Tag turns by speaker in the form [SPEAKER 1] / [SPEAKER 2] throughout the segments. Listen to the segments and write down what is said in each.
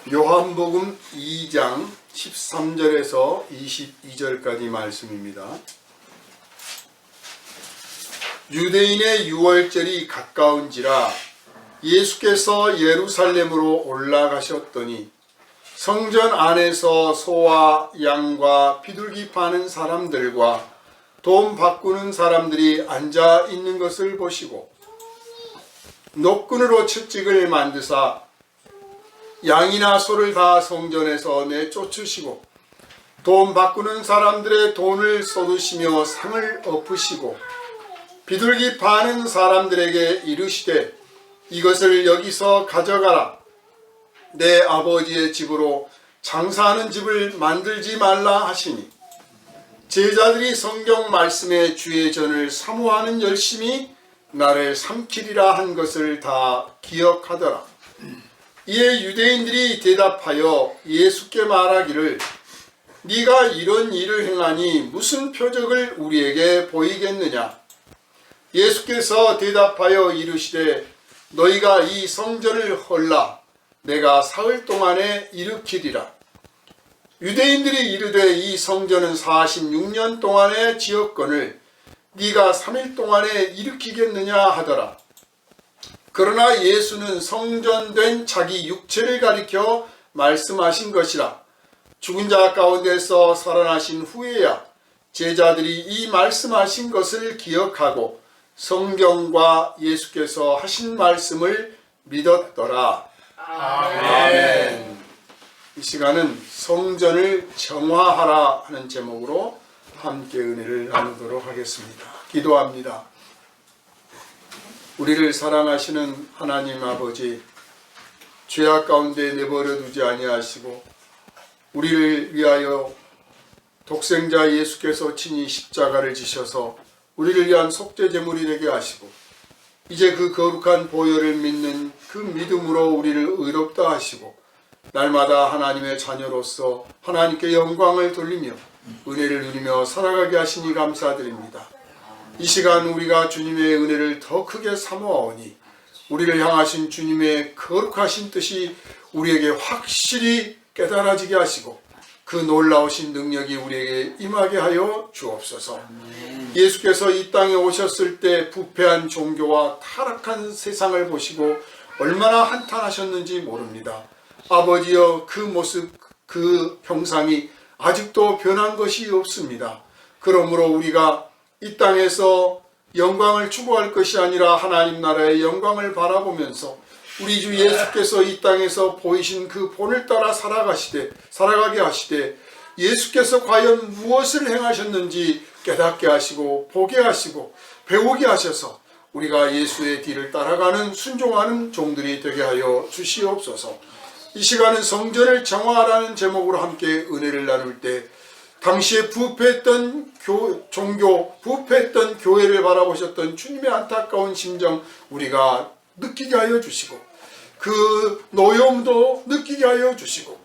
[SPEAKER 1] 요한복음 2장 13절에서 22절까지 말씀입니다. 유대인의 유월절이 가까운지라 예수께서 예루살렘으로 올라가셨더니 성전 안에서 소와 양과 비둘기 파는 사람들과 돈 바꾸는 사람들이 앉아 있는 것을 보시고 노끈으로 채찍을 만드사 양이나 소를 다 성전에서 내쫓으시고 돈 바꾸는 사람들의 돈을 쏟으시며 상을 엎으시고 비둘기 파는 사람들에게 이르시되 이것을 여기서 가져가라. 내 아버지의 집으로 장사하는 집을 만들지 말라 하시니 제자들이 성경 말씀에 주의 전을 사모하는 열심이 나를 삼키리라 한 것을 다 기억하더라. 이에 유대인들이 대답하여 예수께 말하기를 네가 이런 일을 행하니 무슨 표적을 우리에게 보이겠느냐. 예수께서 대답하여 이르시되 너희가 이 성전을 헐라 내가 사흘 동안에 일으키리라. 유대인들이 이르되 이 성전은 46년 동안에 지었거늘 네가 3일 동안에 일으키겠느냐 하더라. 그러나 예수는 성전된 자기 육체를 가리켜 말씀하신 것이라. 죽은 자 가운데서 살아나신 후에야 제자들이 이 말씀하신 것을 기억하고 성경과 예수께서 하신 말씀을 믿었더라. 아멘. 이 시간은 성전을 정화하라 하는 제목으로 함께 은혜를 나누도록 하겠습니다. 기도합니다. 우리를 사랑하시는 하나님 아버지, 죄악 가운데 내버려 두지 아니하시고 우리를 위하여 독생자 예수께서 친히 십자가를 지셔서 우리를 위한 속죄제물이 되게 하시고 이제 그 거룩한 보혈을 믿는 그 믿음으로 우리를 의롭다 하시고 날마다 하나님의 자녀로서 하나님께 영광을 돌리며 은혜를 누리며 살아가게 하시니 감사드립니다. 이 시간 우리가 주님의 은혜를 더 크게 사모하오니 우리를 향하신 주님의 거룩하신 뜻이 우리에게 확실히 깨달아지게 하시고 그 놀라우신 능력이 우리에게 임하게 하여 주옵소서. 예수께서 이 땅에 오셨을 때 부패한 종교와 타락한 세상을 보시고 얼마나 한탄하셨는지 모릅니다. 아버지여, 그 모습, 그 형상이 아직도 변한 것이 없습니다. 그러므로 우리가 이 땅에서 영광을 추구할 것이 아니라 하나님 나라의 영광을 바라보면서 우리 주 예수께서 이 땅에서 보이신 그 본을 따라 살아가게 하시되 예수께서 과연 무엇을 행하셨는지 깨닫게 하시고 보게 하시고 배우게 하셔서 우리가 예수의 뒤를 따라가는 순종하는 종들이 되게 하여 주시옵소서. 이 시간은 성전을 정화하라는 제목으로 함께 은혜를 나눌 때 당시에 부패했던 종교, 부패했던 교회를 바라보셨던 주님의 안타까운 심정 우리가 느끼게 하여 주시고 그 노여움도 느끼게 하여 주시고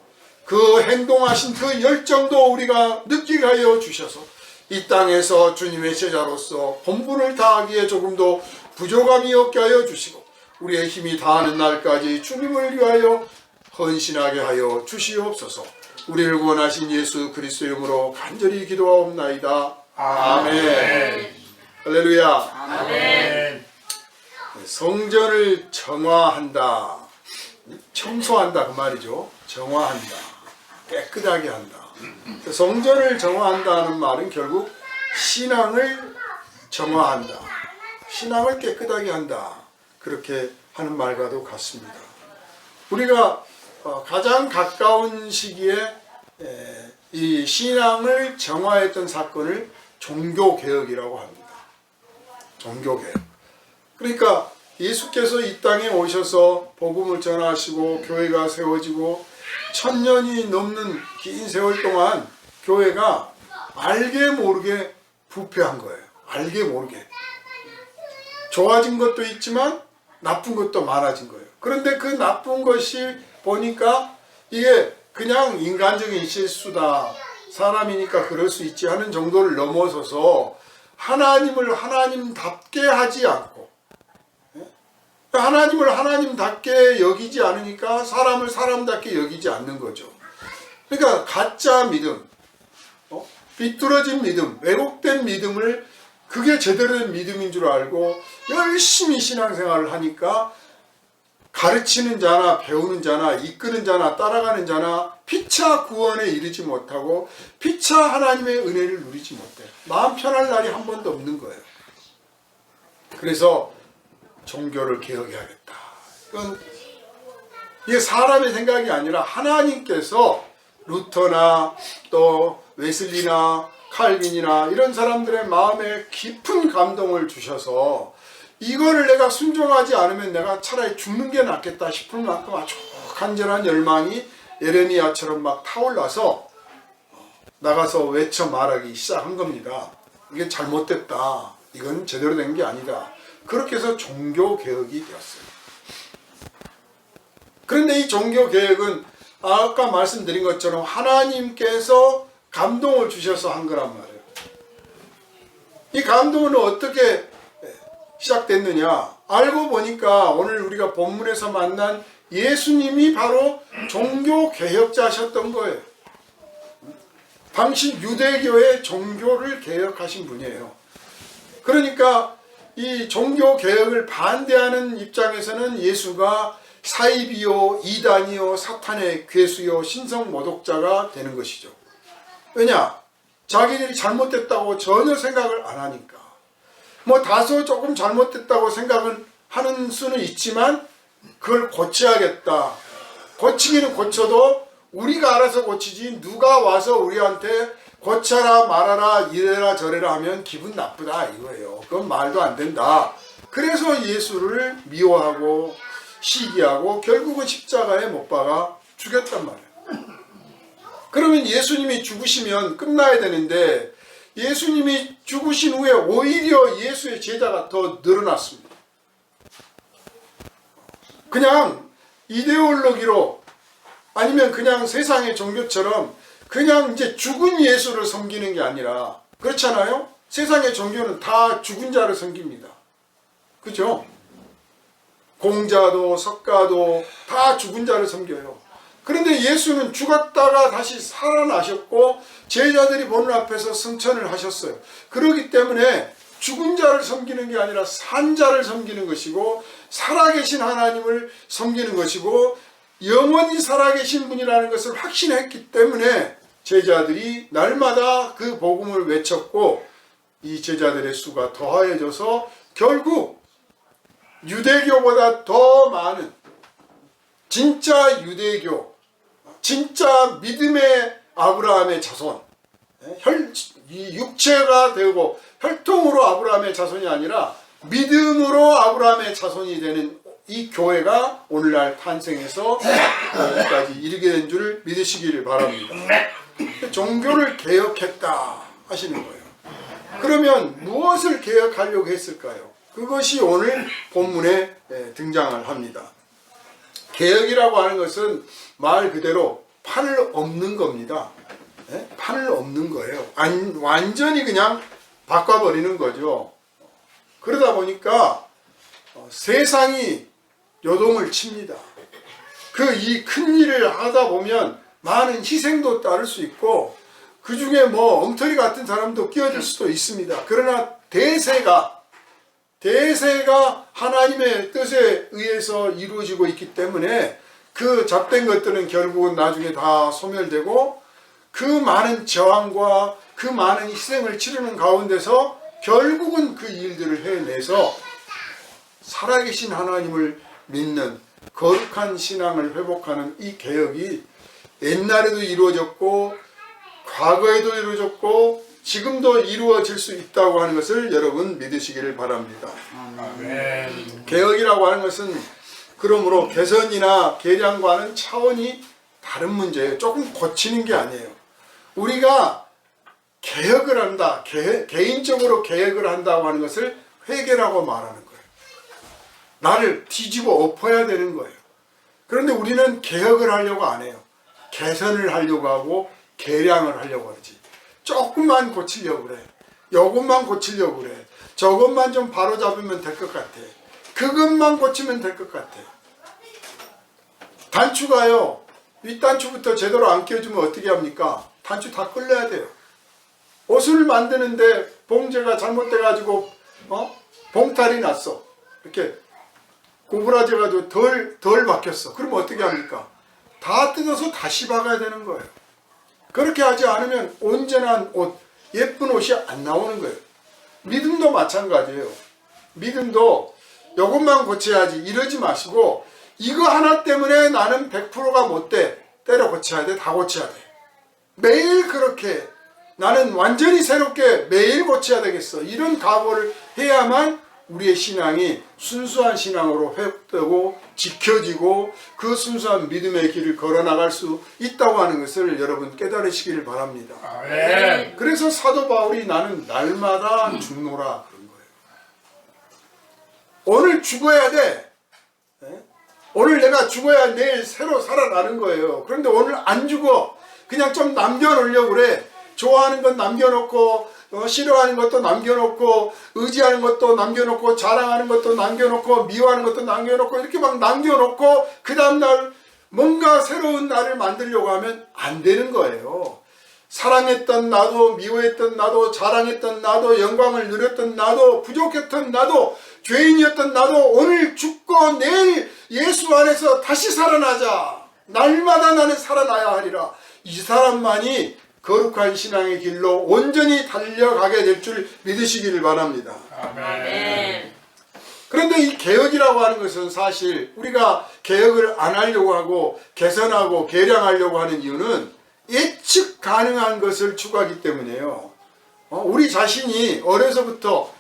[SPEAKER 1] 그 행동하신 그 열정도 우리가 느끼게 하여 주셔서 이 땅에서 주님의 제자로서 본분을 다하기에 조금도 부족함이 없게 하여 주시고 우리의 힘이 다하는 날까지 주님을 위하여 헌신하게 하여 주시옵소서. 우리를 구원하신 예수 그리스도 이름으로 간절히 기도하옵나이다. 아멘. 할렐루야.
[SPEAKER 2] 아멘.
[SPEAKER 1] 성전을 정화한다. 청소한다 그 말이죠. 정화한다. 깨끗하게 한다. 성전을 정화한다는 말은 결국 신앙을 정화한다. 신앙을 깨끗하게 한다. 그렇게 하는 말과도 같습니다. 우리가 가장 가까운 시기에 이 신앙을 정화했던 사건을 종교개혁이라고 합니다. 종교개혁. 그러니까 예수께서 이 땅에 오셔서 복음을 전하시고 교회가 세워지고 1000년이 넘는 긴 세월 동안 교회가 알게 모르게 부패한 거예요. 알게 모르게. 좋아진 것도 있지만 나쁜 것도 많아진 거예요. 그런데 그 나쁜 것이 보니까 이게 그냥 인간적인 실수다. 사람이니까 그럴 수 있지 하는 정도를 넘어서서 하나님을 하나님답게 하지 않고 하나님을 하나님답게 여기지 않으니까 사람을 사람답게 여기지 않는 거죠. 그러니까 가짜 믿음, 비뚤어진 믿음, 왜곡된 믿음을 그게 제대로 된 믿음인 줄 알고 열심히 신앙생활을 하니까 가르치는 자나 배우는 자나 이끄는 자나 따라가는 자나 피차 구원에 이르지 못하고 피차 하나님의 은혜를 누리지 못해. 마음 편할 날이 한 번도 없는 거예요. 그래서 종교를 개혁해야겠다. 이게 사람의 생각이 아니라 하나님께서 루터나 또 웨슬리나 칼빈이나 이런 사람들의 마음에 깊은 감동을 주셔서 이거를 내가 순종하지 않으면 내가 차라리 죽는 게 낫겠다 싶을 만큼 아주 간절한 열망이 예레미야처럼 막 타올라서 나가서 외쳐 말하기 시작한 겁니다. 이게 잘못됐다. 이건 제대로 된 게 아니다. 그렇게 해서 종교개혁이 되었어요. 그런데 이 종교개혁은 아까 말씀드린 것처럼 하나님께서 감동을 주셔서 한 거란 말이에요. 이 감동은 어떻게 시작됐느냐? 알고 보니까 오늘 우리가 본문에서 만난 예수님이 바로 종교개혁자셨던 거예요. 당시 유대교의 종교를 개혁하신 분이에요. 그러니까 이 종교개혁을 반대하는 입장에서는 예수가 사입이요, 이단이요, 사탄의 괴수요, 신성모독자가 되는 것이죠. 왜냐? 자기들이 잘못됐다고 전혀 생각을 안 하니까. 뭐 다소 조금 잘못됐다고 생각은 하는 수는 있지만 그걸 고쳐야겠다. 고치기는 고쳐도 우리가 알아서 고치지 누가 와서 우리한테 고쳐라 말아라 이래라 저래라 하면 기분 나쁘다 이거예요. 그건 말도 안 된다. 그래서 예수를 미워하고 시기하고 결국은 십자가에 못 박아 죽였단 말이에요. 그러면 예수님이 죽으시면 끝나야 되는데 예수님이 죽으신 후에 오히려 예수의 제자가 더 늘어났습니다. 그냥 이데올로기로 아니면 그냥 세상의 종교처럼 그냥 이제 죽은 예수를 섬기는 게 아니라 그렇잖아요? 세상의 종교는 다 죽은 자를 섬깁니다. 그죠? 공자도 석가도 다 죽은 자를 섬겨요. 그런데 예수는 죽었다가 다시 살아나셨고 제자들이 보는 앞에서 승천을 하셨어요. 그렇기 때문에 죽은 자를 섬기는 게 아니라 산 자를 섬기는 것이고 살아계신 하나님을 섬기는 것이고 영원히 살아계신 분이라는 것을 확신했기 때문에 제자들이 날마다 그 복음을 외쳤고 이 제자들의 수가 더하여져서 결국 유대교보다 더 많은 진짜 유대교, 진짜 믿음의 아브라함의 자손, 육체가 되고 혈통으로 아브라함의 자손이 아니라 믿음으로 아브라함의 자손이 되는 이 교회가 오늘날 탄생해서 여기까지 이르게 된 줄 믿으시기를 바랍니다. 종교를 개혁했다 하시는 거예요. 그러면 무엇을 개혁하려고 했을까요? 그것이 오늘 본문에 등장을 합니다. 개혁이라고 하는 것은 말 그대로 판을 엎는 겁니다. 판을 엎는 거예요. 완전히 그냥 바꿔버리는 거죠. 그러다 보니까 세상이 요동을 칩니다. 이 큰 일을 하다 보면 많은 희생도 따를 수 있고 그 중에 뭐 엉터리 같은 사람도 끼어들 수도 있습니다. 그러나 대세가 하나님의 뜻에 의해서 이루어지고 있기 때문에 그 잡된 것들은 결국은 나중에 다 소멸되고 그 많은 저항과 그 많은 희생을 치르는 가운데서 결국은 그 일들을 해내서 살아계신 하나님을 믿는 거룩한 신앙을 회복하는 이 개혁이 옛날에도 이루어졌고 과거에도 이루어졌고 지금도 이루어질 수 있다고 하는 것을 여러분 믿으시기를 바랍니다. 아멘. 개혁이라고 하는 것은 그러므로 개선이나 개량과는 차원이 다른 문제예요. 조금 고치는 게 아니에요. 우리가 개혁을 한다, 개인적으로 개혁을 한다고 하는 것을 회개라고 말하는 거예요. 나를 뒤집어 엎어야 되는 거예요. 그런데 우리는 개혁을 하려고 안 해요. 개선을 하려고 하고 개량을 하려고 하지. 조금만 고치려고 그래. 요것만 고치려고 그래. 저것만 좀 바로잡으면 될 것 같아. 그것만 고치면 될 것 같아요. 단추가요, 윗단추부터 제대로 안 껴주면 어떻게 합니까? 단추 다 끌려야 돼요. 옷을 만드는데 봉제가 잘못돼가지고 봉탈이 났어. 이렇게 고부라져가지고 덜 박혔어. 그러면 어떻게 합니까? 다 뜯어서 다시 박아야 되는 거예요. 그렇게 하지 않으면 온전한 옷, 예쁜 옷이 안 나오는 거예요. 믿음도 마찬가지예요. 믿음도 이것만 고쳐야지 이러지 마시고, 이거 하나 때문에 나는 100%가 못 돼. 때려 고쳐야 돼. 다 고쳐야 돼. 매일 그렇게 나는 완전히 새롭게 매일 고쳐야 되겠어. 이런 각오를 해야만 우리의 신앙이 순수한 신앙으로 회복되고 지켜지고 그 순수한 믿음의 길을 걸어나갈 수 있다고 하는 것을 여러분 깨달으시기를 바랍니다.
[SPEAKER 2] 네.
[SPEAKER 1] 그래서 사도 바울이 나는 날마다 죽노라 그런 거예요. 오늘 죽어야 돼. 오늘 내가 죽어야 내일 새로 살아나는 거예요. 그런데 오늘 안 죽어. 그냥 좀 남겨놓으려고 그래. 좋아하는 건 남겨놓고, 싫어하는 것도 남겨놓고, 의지하는 것도 남겨놓고, 자랑하는 것도 남겨놓고, 미워하는 것도 남겨놓고, 이렇게 막 남겨놓고 그 다음날 뭔가 새로운 나를 만들려고 하면 안 되는 거예요. 사랑했던 나도, 미워했던 나도, 자랑했던 나도, 영광을 누렸던 나도, 부족했던 나도, 죄인이었던 나도 오늘 죽고 내일 예수 안에서 다시 살아나자. 날마다 나는 살아나야 하리라. 이 사람만이 거룩한 신앙의 길로 온전히 달려가게 될 줄 믿으시기를 바랍니다.
[SPEAKER 2] 아멘.
[SPEAKER 1] 그런데 이 개혁이라고 하는 것은 사실 우리가 개혁을 안 하려고 하고 개선하고 개량하려고 하는 이유는 예측 가능한 것을 추구하기 때문에요. 우리 자신이 어려서부터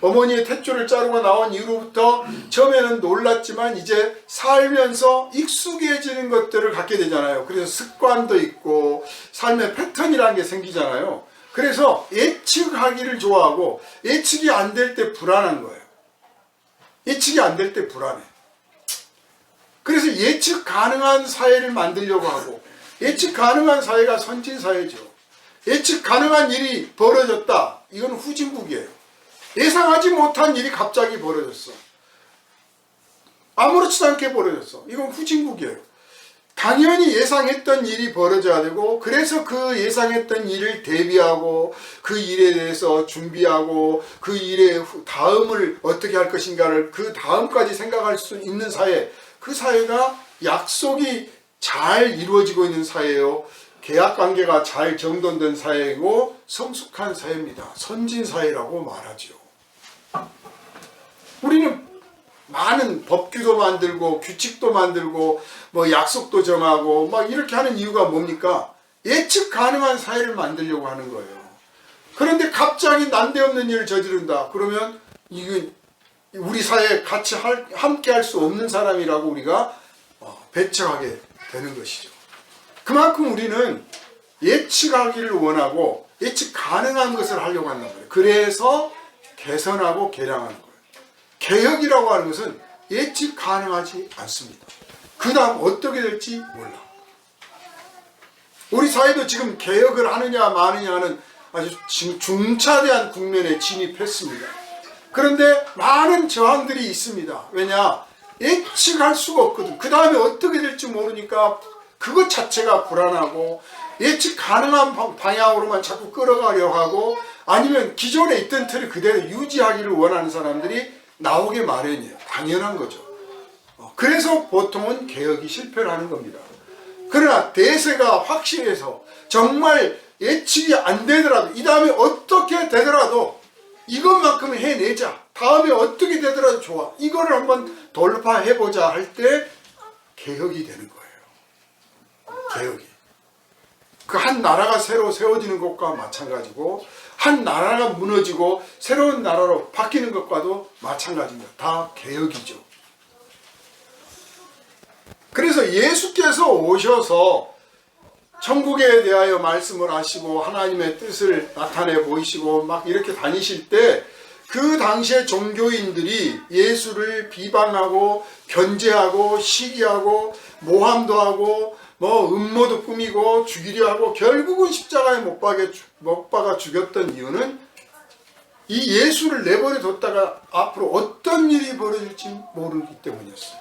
[SPEAKER 1] 어머니의 탯줄을 자르고 나온 이후로부터 처음에는 놀랐지만 이제 살면서 익숙해지는 것들을 갖게 되잖아요. 그래서 습관도 있고 삶의 패턴이라는 게 생기잖아요. 그래서 예측하기를 좋아하고 예측이 안 될 때 불안한 거예요. 예측이 안 될 때 불안해. 그래서 예측 가능한 사회를 만들려고 하고, 예측 가능한 사회가 선진 사회죠. 예측 가능한 일이 벌어졌다. 이건 후진국이에요. 예상하지 못한 일이 갑자기 벌어졌어. 아무렇지도 않게 벌어졌어. 이건 후진국이에요. 당연히 예상했던 일이 벌어져야 되고, 그래서 그 예상했던 일을 대비하고 그 일에 대해서 준비하고 그 일의 다음을 어떻게 할 것인가를 그 다음까지 생각할 수 있는 사회, 그 사회가 약속이 잘 이루어지고 있는 사회예요. 계약관계가 잘 정돈된 사회이고 성숙한 사회입니다. 선진사회라고 말하죠. 우리는 많은 법규도 만들고 규칙도 만들고 뭐 약속도 정하고 막 이렇게 하는 이유가 뭡니까? 예측 가능한 사회를 만들려고 하는 거예요. 그런데 갑자기 난데없는 일을 저지른다. 그러면 이건 우리 사회에 같이 함께 할 수 없는 사람이라고 우리가 배척하게 되는 것이죠. 그만큼 우리는 예측하기를 원하고 예측 가능한 것을 하려고 한단 말이에요. 그래서 개선하고 개량하는 거예요. 개혁이라고 하는 것은 예측 가능하지 않습니다. 그 다음 어떻게 될지 몰라. 우리 사회도 지금 개혁을 하느냐 마느냐는 아주 중차대한 국면에 진입했습니다. 그런데 많은 저항들이 있습니다. 왜냐? 예측할 수가 없거든. 그 다음에 어떻게 될지 모르니까 그것 자체가 불안하고 예측 가능한 방향으로만 자꾸 끌어가려고 하고, 아니면 기존에 있던 틀을 그대로 유지하기를 원하는 사람들이 나오게 마련이에요. 당연한 거죠. 그래서 보통은 개혁이 실패를 하는 겁니다. 그러나 대세가 확실해서 정말 예측이 안 되더라도, 이 다음에 어떻게 되더라도 이것만큼은 해내자, 다음에 어떻게 되더라도 좋아, 이거를 한번 돌파해보자 할 때 개혁이 되는 거예요. 개혁이. 그 한 나라가 새로 세워지는 것과 마찬가지고, 한 나라가 무너지고 새로운 나라로 바뀌는 것과도 마찬가지입니다. 다 개혁이죠. 그래서 예수께서 오셔서 천국에 대하여 말씀을 하시고 하나님의 뜻을 나타내 보이시고 막 이렇게 다니실 때, 그 당시의 종교인들이 예수를 비방하고 견제하고 시기하고 모함도 하고 뭐 음모도 꾸미고 죽이려 하고 결국은 십자가에 못 박아 죽였던 이유는 이 예수를 내버려 뒀다가 앞으로 어떤 일이 벌어질지 모르기 때문이었어요.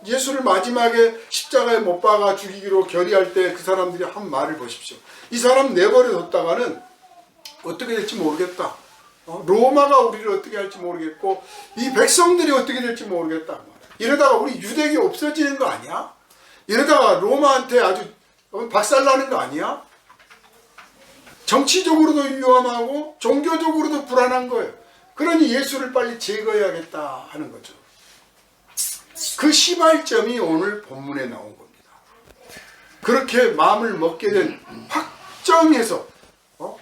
[SPEAKER 1] 예수를 마지막에 십자가에 못 박아 죽이기로 결의할 때 그 사람들이 한 말을 보십시오. 이 사람 내버려 뒀다가는 어떻게 될지 모르겠다. 로마가 우리를 어떻게 할지 모르겠고 이 백성들이 어떻게 될지 모르겠다. 이러다가 우리 유대교 없어지는 거 아니야? 이러다가 로마한테 아주 박살나는 거 아니야? 정치적으로도 위험하고 종교적으로도 불안한 거예요. 그러니 예수를 빨리 제거해야겠다 하는 거죠. 그 시발점이 오늘 본문에 나온 겁니다. 그렇게 마음을 먹게 된 확정해서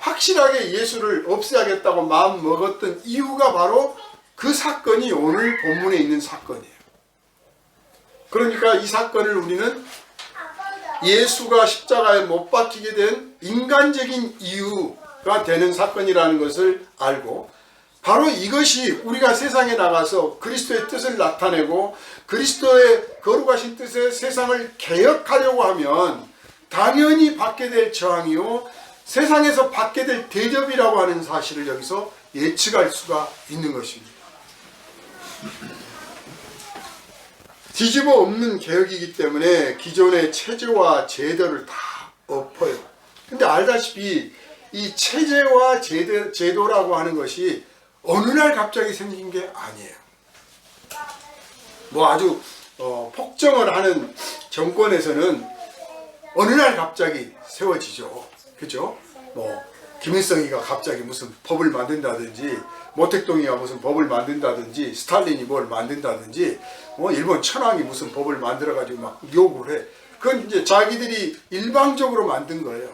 [SPEAKER 1] 확실하게 예수를 없애야겠다고 마음 먹었던 이유가 바로 그 사건이 오늘 본문에 있는 사건이에요. 그러니까 이 사건을 우리는 예수가 십자가에 못 박히게 된 인간적인 이유가 되는 사건이라는 것을 알고 바로 이것이 우리가 세상에 나가서 그리스도의 뜻을 나타내고 그리스도의 거룩하신 뜻의 세상을 개혁하려고 하면 당연히 받게 될 저항이요 세상에서 받게 될 대접이라고 하는 사실을 여기서 예측할 수가 있는 것입니다. 뒤집어 엎는 개혁이기 때문에 기존의 체제와 제도를 다 엎어요. 근데 알다시피 이 체제와 제도라고 하는 것이 어느 날 갑자기 생긴 게 아니에요. 뭐 아주 폭정을 하는 정권에서는 어느 날 갑자기 세워지죠. 그죠? 뭐 김일성이가 갑자기 무슨 법을 만든다든지 모택동이가 무슨 법을 만든다든지 스탈린이 뭘 만든다든지 일본 천황이 무슨 법을 만들어가지고 막 요구를 해. 그건 이제 자기들이 일방적으로 만든 거예요.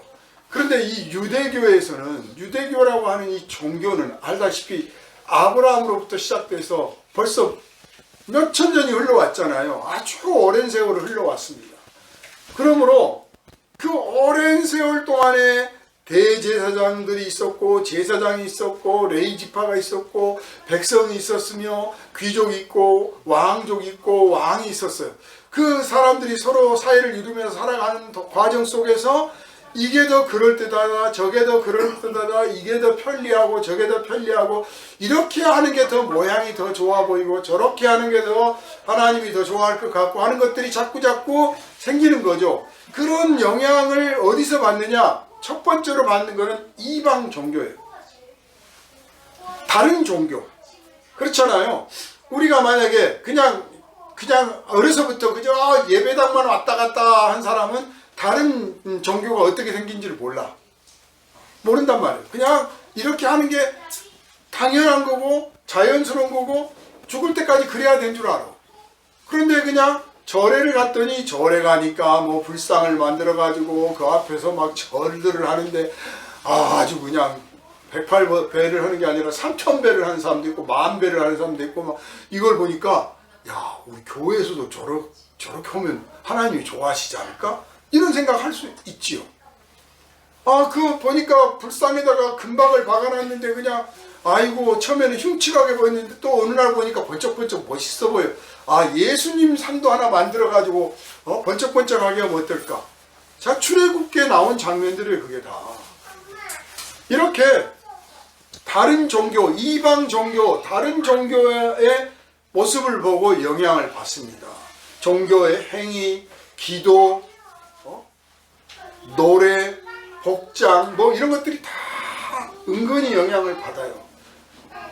[SPEAKER 1] 그런데 이 유대교에서는 유대교라고 하는 이 종교는 알다시피 아브라함으로부터 시작돼서 벌써 몇천 년이 흘러왔잖아요. 아주 오랜 세월을 흘러왔습니다. 그러므로 그 오랜 세월 동안에 대제사장들이 있었고 제사장이 있었고 레위지파가 있었고 백성이 있었으며 귀족이 있고 왕족이 있고 왕이 있었어요. 그 사람들이 서로 사이를 이루면서 살아가는 과정 속에서 이게 더 그럴듯하다 저게 더 그럴듯하다 이게 더 편리하고 저게 더 편리하고 이렇게 하는 게 더 모양이 더 좋아 보이고 저렇게 하는 게 더 하나님이 더 좋아할 것 같고 하는 것들이 자꾸 생기는 거죠. 그런 영향을 어디서 받느냐? 첫 번째로 받는 것은 이방 종교예요. 다른 종교. 그렇잖아요. 우리가 만약에 그냥 어려서부터 그저 예배당만 왔다 갔다 한 사람은 다른 종교가 어떻게 생긴지를 몰라. 모른단 말이에요. 그냥 이렇게 하는 게 당연한 거고 자연스러운 거고 죽을 때까지 그래야 된 줄 알아. 그런데 그냥 절에를 갔더니 절에 가니까 뭐 불상을 만들어 가지고 그 앞에서 막 절들을 하는데 아주 그냥 108배를 하는 게 아니라 3000배를 하는 사람도 있고 10,000배를 하는 사람도 있고 막 이걸 보니까 야 우리 교회에서도 저렇게 하면 하나님이 좋아하시지 않을까? 이런 생각할 수 있지요. 그 보니까 불상에다가 금박을 박아놨는데 그냥 아이고 처음에는 흉측하게 보였는데 또 어느 날 보니까 번쩍번쩍 멋있어 보여. 예수님 상도 하나 만들어가지고 번쩍번쩍하게 하면 어떨까? 자, 출애굽기에 나온 장면들이 그게 다 이렇게 다른 종교, 이방 종교, 다른 종교의 모습을 보고 영향을 받습니다. 종교의 행위, 기도, 노래, 복장 뭐 이런 것들이 다 은근히 영향을 받아요.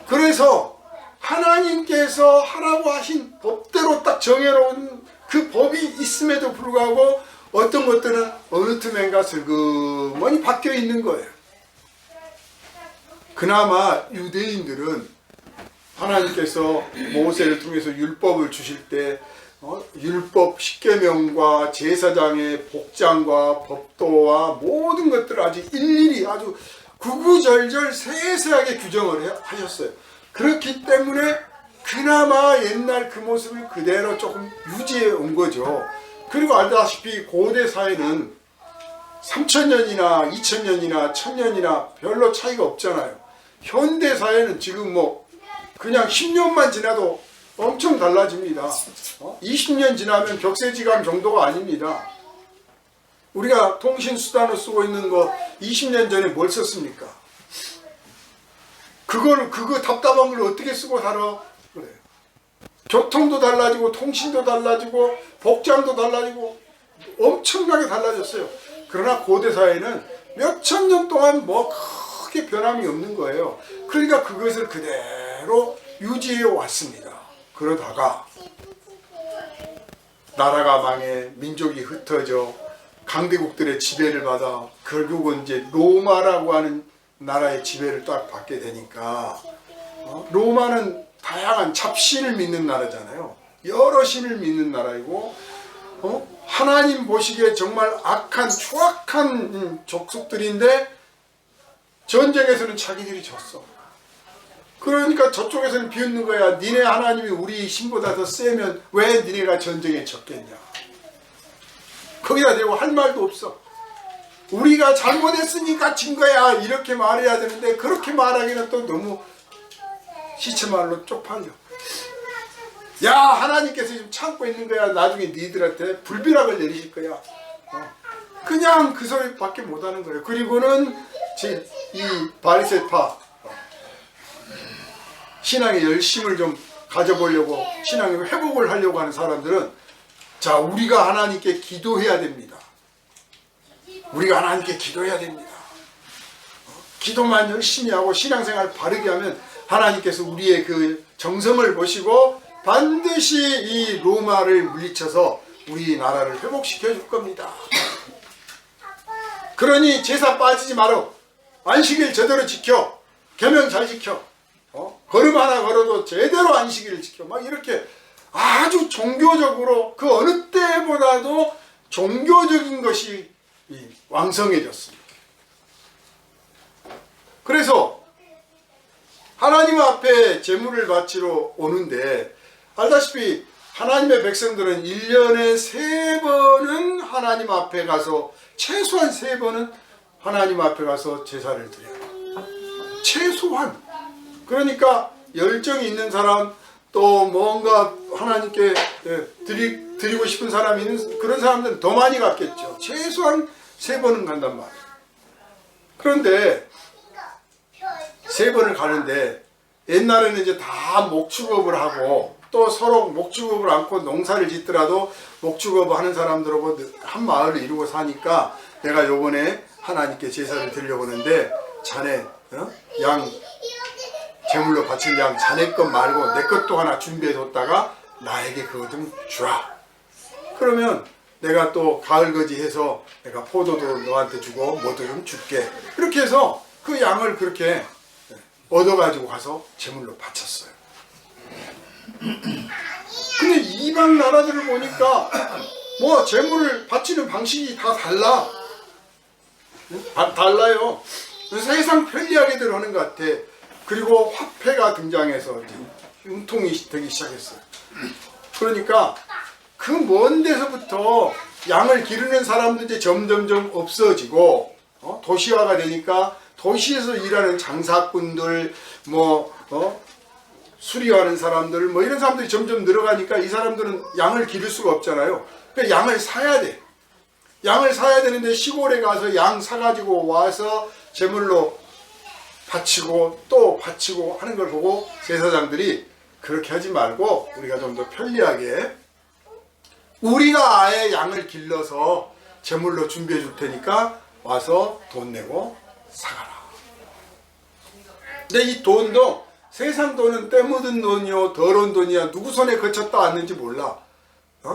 [SPEAKER 1] 그래서 하나님께서 하라고 하신 법대로 딱 정해놓은 그 법이 있음에도 불구하고 어떤 것들은 어느 틈엔가 슬그머니 바뀌어 있는 거예요. 그나마 유대인들은 하나님께서 모세를 통해서 율법을 주실 때 율법 10계명과 제사장의 복장과 법도와 모든 것들을 아주 일일이 아주 구구절절 세세하게 규정을 하셨어요. 그렇기 때문에 그나마 옛날 그 모습을 그대로 조금 유지해 온 거죠. 그리고 알다시피 고대 사회는 3000년이나 2000년이나 1000년이나 별로 차이가 없잖아요. 현대 사회는 지금 뭐 그냥 10년만 지나도 엄청 달라집니다. 20년 지나면 격세지감 정도가 아닙니다. 우리가 통신수단을 쓰고 있는 거 20년 전에 뭘 썼습니까? 그거 답답한 걸 어떻게 쓰고 살아? 그래. 교통도 달라지고 통신도 달라지고 복장도 달라지고 엄청나게 달라졌어요. 그러나 고대 사회는 몇천 년 동안 뭐 크게 변함이 없는 거예요. 그러니까 그것을 그대로 유지해 왔습니다. 그러다가 나라가 망해 민족이 흩어져 강대국들의 지배를 받아 결국은 이제 로마라고 하는 나라의 지배를 딱 받게 되니까 로마는 다양한 잡신을 믿는 나라잖아요. 여러 신을 믿는 나라이고 하나님 보시기에 정말 악한 추악한 족속들인데 전쟁에서는 자기들이 졌어. 그러니까 저쪽에서는 비웃는 거야. 니네 하나님이 우리 신보다 더 세면 왜 니네가 전쟁에 졌겠냐. 거기다 대고 할 말도 없어. 우리가 잘못했으니까 진 거야 이렇게 말해야 되는데 그렇게 말하기는 또 너무 시체말로 쪽팔려. 야, 하나님께서 지금 참고 있는 거야. 나중에 니들한테 불비락을 내리실 거야. 그냥 그 소리밖에 못하는 거예요. 그리고는 이 바리새파 신앙의 열심을 좀 가져보려고 신앙의 회복을 하려고 하는 사람들은 자, 우리가 하나님께 기도해야 됩니다. 우리가 하나님께 기도해야 됩니다. 기도만 열심히 하고 신앙생활 바르게 하면 하나님께서 우리의 그 정성을 보시고 반드시 이 로마를 물리쳐서 우리나라를 회복시켜 줄 겁니다. 그러니 제사 빠지지 말어. 안식일 제대로 지켜. 계명 잘 지켜. 걸음 하나 걸어도 제대로 안식일을 지켜. 막 이렇게 아주 종교적으로 그 어느 때보다도 종교적인 것이 왕성해졌습니다. 그래서 하나님 앞에 제물을 바치러 오는데 알다시피 하나님의 백성들은 1년에 3번은 하나님 앞에 가서 최소한 3번은 하나님 앞에 가서 제사를 드려요. 최소한. 그러니까 열정이 있는 사람 또 뭔가 하나님께 드리고 싶은 사람이 있는 그런 사람들은 더 많이 갔겠죠. 최소한 3번은 간단 말이에요. 그런데 3번을 가는데 옛날에는 이제 다 목축업을 하고 또 서로 목축업을 않고 농사를 짓더라도 목축업 하는 사람들하고 한 마을을 이루고 사니까 내가 요번에 하나님께 제사를 드리려고 하는데 자네 양 제물로 바칠 양 자네 것 말고 내 것도 하나 준비해 뒀다가 나에게 그거 좀 주라. 그러면 내가 또 가을거지 해서 내가 포도도 너한테 주고 뭐도 좀 줄게. 그렇게 해서 그 양을 그렇게 얻어가지고 가서 제물로 바쳤어요. 근데 이방 나라들을 보니까 뭐 제물을 바치는 방식이 다 달라. 달라요. 세상 편리하게들 하는 것 같아. 그리고 화폐가 등장해서 융통이 되기 시작했어요. 그러니까 그 먼 데서부터 양을 기르는 사람도 이제 점점점 없어지고 도시화가 되니까 도시에서 일하는 장사꾼들 수리하는 사람들 뭐 이런 사람들이 점점 늘어가니까 이 사람들은 양을 기를 수가 없잖아요. 그러니까 양을 사야 돼. 양을 사야 되는데 시골에 가서 양 사가지고 와서 제물로 바치고 또 바치고 하는 걸 보고 제사장들이 그렇게 하지 말고 우리가 좀 더 편리하게 우리가 아예 양을 길러서 제물로 준비해 줄 테니까 와서 돈 내고 사가라. 근데 이 돈도 세상 돈은 때 묻은 돈이요 더러운 돈이야 누구 손에 거쳤다 왔는지 몰라.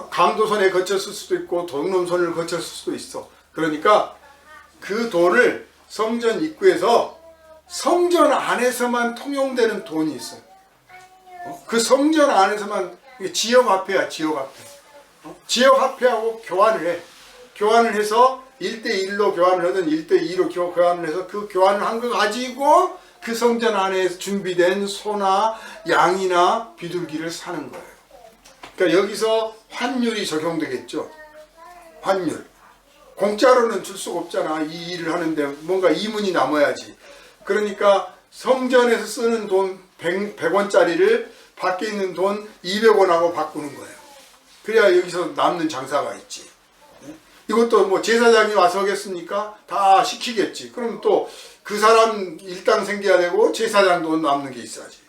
[SPEAKER 1] 강도 손에 거쳤을 수도 있고 돈놈 손을 거쳤을 수도 있어. 그러니까 그 돈을 성전 입구에서 성전 안에서만 통용되는 돈이 있어요. 그 성전 안에서만 지역화폐야. 지역화폐. 지역화폐하고 교환을 해. 교환을 해서 1:1로 교환을 하든 1:2로 교환을 해서 그 교환을 한 거 가지고 그 성전 안에 준비된 소나 양이나 비둘기를 사는 거예요. 그러니까 여기서 환율이 적용되겠죠. 환율. 공짜로는 줄 수가 없잖아. 이 일을 하는데 뭔가 이문이 남아야지. 그러니까 성전에서 쓰는 돈 100원짜리를 밖에 있는 돈 200원하고 바꾸는 거예요. 그래야 여기서 남는 장사가 있지. 이것도 뭐 제사장이 와서 하겠습니까? 다 시키겠지. 그럼 또 그 사람 일당 생겨야 되고 제사장도 남는 게 있어야지.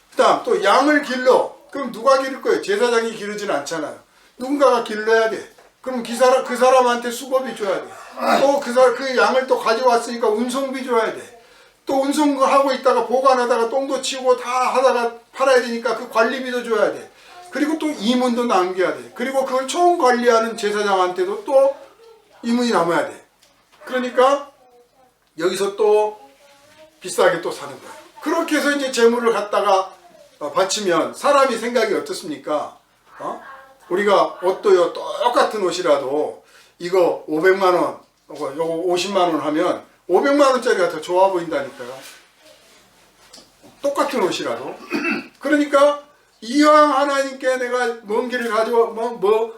[SPEAKER 1] 그 다음 또 양을 길러. 그럼 누가 기를 거예요? 제사장이 기르진 않잖아요. 누군가가 길러야 돼. 그럼 그 사람한테 수고비 줘야 돼. 또 그 양을 또 가져왔으니까 운송비 줘야 돼. 또 운송하고 있다가 보관하다가 똥도 치우고 다 하다가 팔아야 되니까 그 관리비도 줘야 돼. 그리고 또 이문도 남겨야 돼. 그리고 그걸 총 관리하는 제사장한테도 또 이문이 남아야 돼. 그러니까 여기서 또 비싸게 또 사는 거예요. 그렇게 해서 이제 재물을 갖다가 바치면 사람이 생각이 어떻습니까? 우리가 옷도요, 똑같은 옷이라도 이거 500만 원, 요거 50만 원 하면 500만 원짜리가 더 좋아 보인다니까요. 똑같은 옷이라도. 그러니까 이왕 하나님께 내가 먼 길을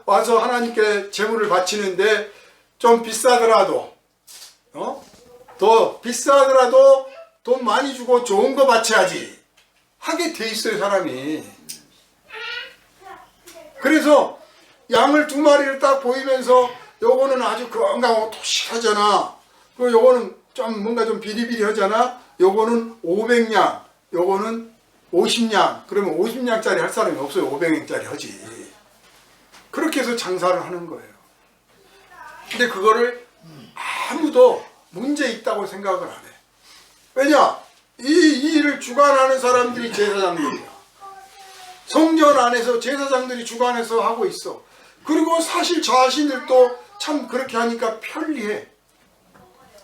[SPEAKER 1] 와서 하나님께 재물을 바치는데 좀 비싸더라도, 더 비싸더라도 돈 많이 주고 좋은 거 바쳐야지 하게 돼 있어요, 사람이. 그래서 양을 2마리를 딱 보이면서 요거는 아주 건강하고 토실하잖아. 그리고 요거는 좀 뭔가 좀 비리비리하잖아. 요거는 500냥, 요거는 50냥. 그러면 50냥짜리 할 사람이 없어요. 500냥짜리 하지. 그렇게 해서 장사를 하는 거예요. 근데 그거를 아무도 문제 있다고 생각을 안 해. 왜냐? 이 일을 주관하는 사람들이 제사장들이야. 성전 안에서 제사장들이 주관해서 하고 있어. 그리고 사실 자신들도 참 그렇게 하니까 편리해.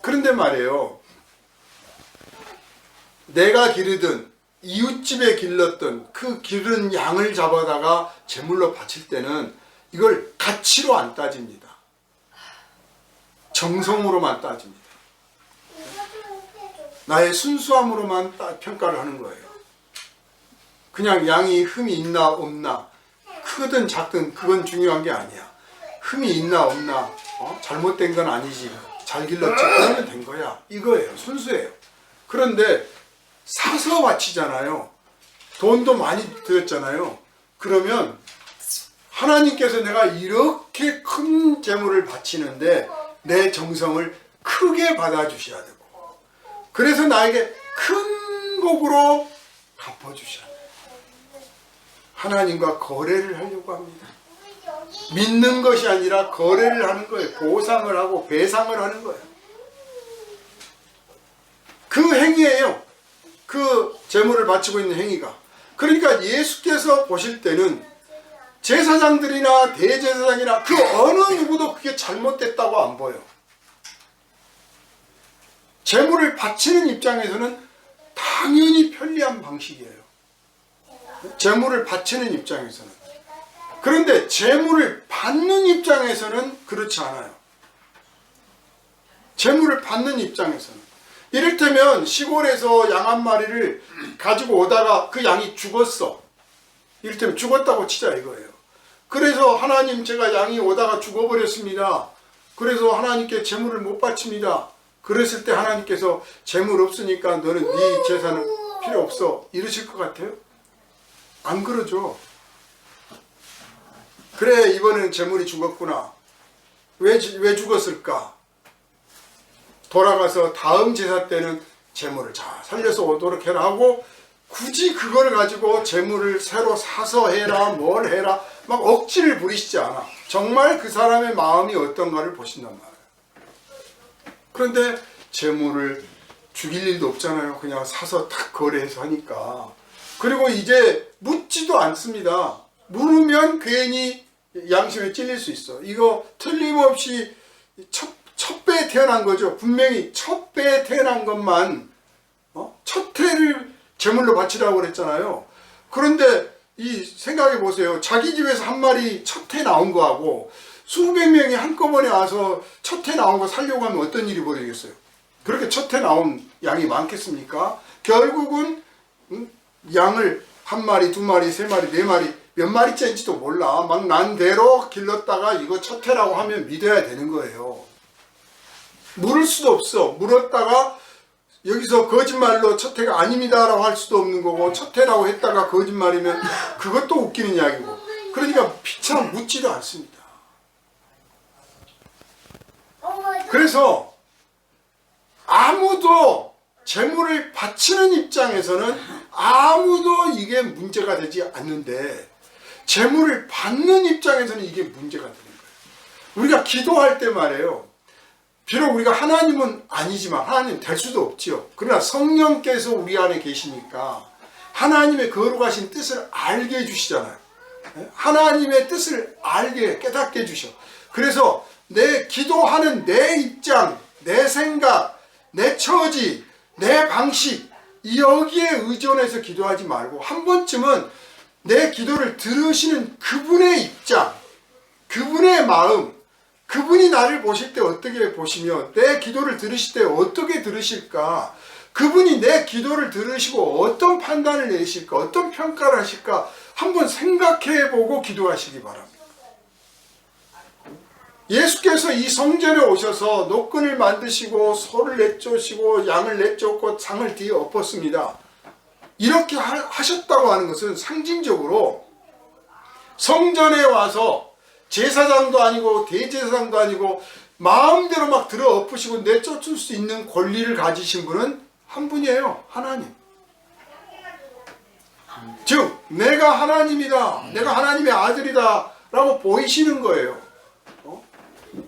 [SPEAKER 1] 그런데 말이에요. 내가 기르든 이웃집에 길렀던 그 기른 양을 잡아다가 제물로 바칠 때는 이걸 가치로 안 따집니다. 정성으로만 따집니다. 나의 순수함으로만 평가를 하는 거예요. 그냥 양이 흠이 있나 없나, 크든 작든 그건 중요한 게 아니야. 흠이 있나 없나, 잘못된 건 아니지, 잘 길렀지, 그러면 된 거야. 이거예요. 순수해요. 그런데 사서 바치잖아요. 돈도 많이 들였잖아요. 그러면 하나님께서 내가 이렇게 큰 재물을 바치는데 내 정성을 크게 받아주셔야 되고, 그래서 나에게 큰 복으로 갚아주셔야 돼요. 하나님과 거래를 하려고 합니다. 믿는 것이 아니라 거래를 하는 거예요. 보상을 하고 배상을 하는 거예요. 그 행위예요. 그 재물을 바치고 있는 행위가. 그러니까 예수께서 보실 때는 제사장들이나 대제사장이나 그 어느 누구도 그게 잘못됐다고 안 보여. 재물을 바치는 입장에서는 당연히 편리한 방식이에요. 재물을 바치는 입장에서는. 그런데 재물을 받는 입장에서는 그렇지 않아요. 재물을 받는 입장에서는. 이를테면 시골에서 양 한 마리를 가지고 오다가 그 양이 죽었어. 이를테면 죽었다고 치자 이거예요. 그래서 하나님, 제가 양이 오다가 죽어버렸습니다. 그래서 하나님께 재물을 못 바칩니다. 그랬을 때 하나님께서 재물 없으니까 너는 네 재산은 필요 없어 이러실 것 같아요? 안 그러죠. 그래, 이번에는 재물이 죽었구나. 왜 죽었을까? 돌아가서 다음 제사 때는 재물을 잘 살려서 오도록 해라 하고, 굳이 그걸 가지고 재물을 새로 사서 해라 뭘 해라 막 억지를 부리시지 않아. 정말 그 사람의 마음이 어떤가를 보신단 말이에요. 그런데 재물을 죽일 일도 없잖아요. 그냥 사서 탁 거래해서 하니까. 그리고 이제 묻지도 않습니다. 물으면 괜히 양심에 찔릴 수 있어. 이거 틀림없이 첫 배에 태어난 거죠. 분명히 첫 배에 태어난 것만 첫 해를 제물로 바치라고 그랬잖아요. 그런데 생각해 보세요. 자기 집에서 한 마리 첫 해 나온 거하고 수백 명이 한꺼번에 와서 첫 해 나온 거 살려고 하면 어떤 일이 벌어지겠어요? 그렇게 첫 해 나온 양이 많겠습니까? 결국은 양을 한 마리, 두 마리, 세 마리, 네 마리, 몇 마리째인지도 몰라. 막 난 대로 길렀다가 이거 첫 해라고 하면 믿어야 되는 거예요. 물을 수도 없어. 물었다가 여기서 거짓말로 첫 해가 아닙니다라고 할 수도 없는 거고, 첫 해라고 했다가 거짓말이면 그것도 웃기는 이야기고. 그러니까 피처럼 묻지도 않습니다. 그래서 아무도 제물을 바치는 입장에서는 아무도 이게 문제가 되지 않는데 제물을 받는 입장에서는 이게 문제가 되는 거예요. 우리가 기도할 때 말이에요. 비록 우리가 하나님은 아니지만 하나님 될 수도 없지요. 그러나 성령께서 우리 안에 계시니까 하나님의 거룩하신 뜻을 알게 해주시잖아요. 하나님의 뜻을 알게 깨닫게 해주셔. 그래서 내 기도하는 내 입장, 내 생각, 내 처지, 내 방식 여기에 의존해서 기도하지 말고 한 번쯤은 내 기도를 들으시는 그분의 입장, 그분의 마음, 그분이 나를 보실 때 어떻게 보시며 내 기도를 들으실 때 어떻게 들으실까, 그분이 내 기도를 들으시고 어떤 판단을 내리실까, 어떤 평가를 하실까 한번 생각해보고 기도하시기 바랍니다. 예수께서 이 성전에 오셔서 노끈을 만드시고 소를 내쫓으시고 양을 내쫓고 상을 뒤에 엎었습니다. 이렇게 하셨다고 하는 것은 상징적으로 성전에 와서 제사장도 아니고 대제사장도 아니고 마음대로 막 들어 엎으시고 내쫓을 수 있는 권리를 가지신 분은 한 분이에요. 하나님. 즉 내가 하나님이다, 내가 하나님의 아들이다 라고 보이시는 거예요.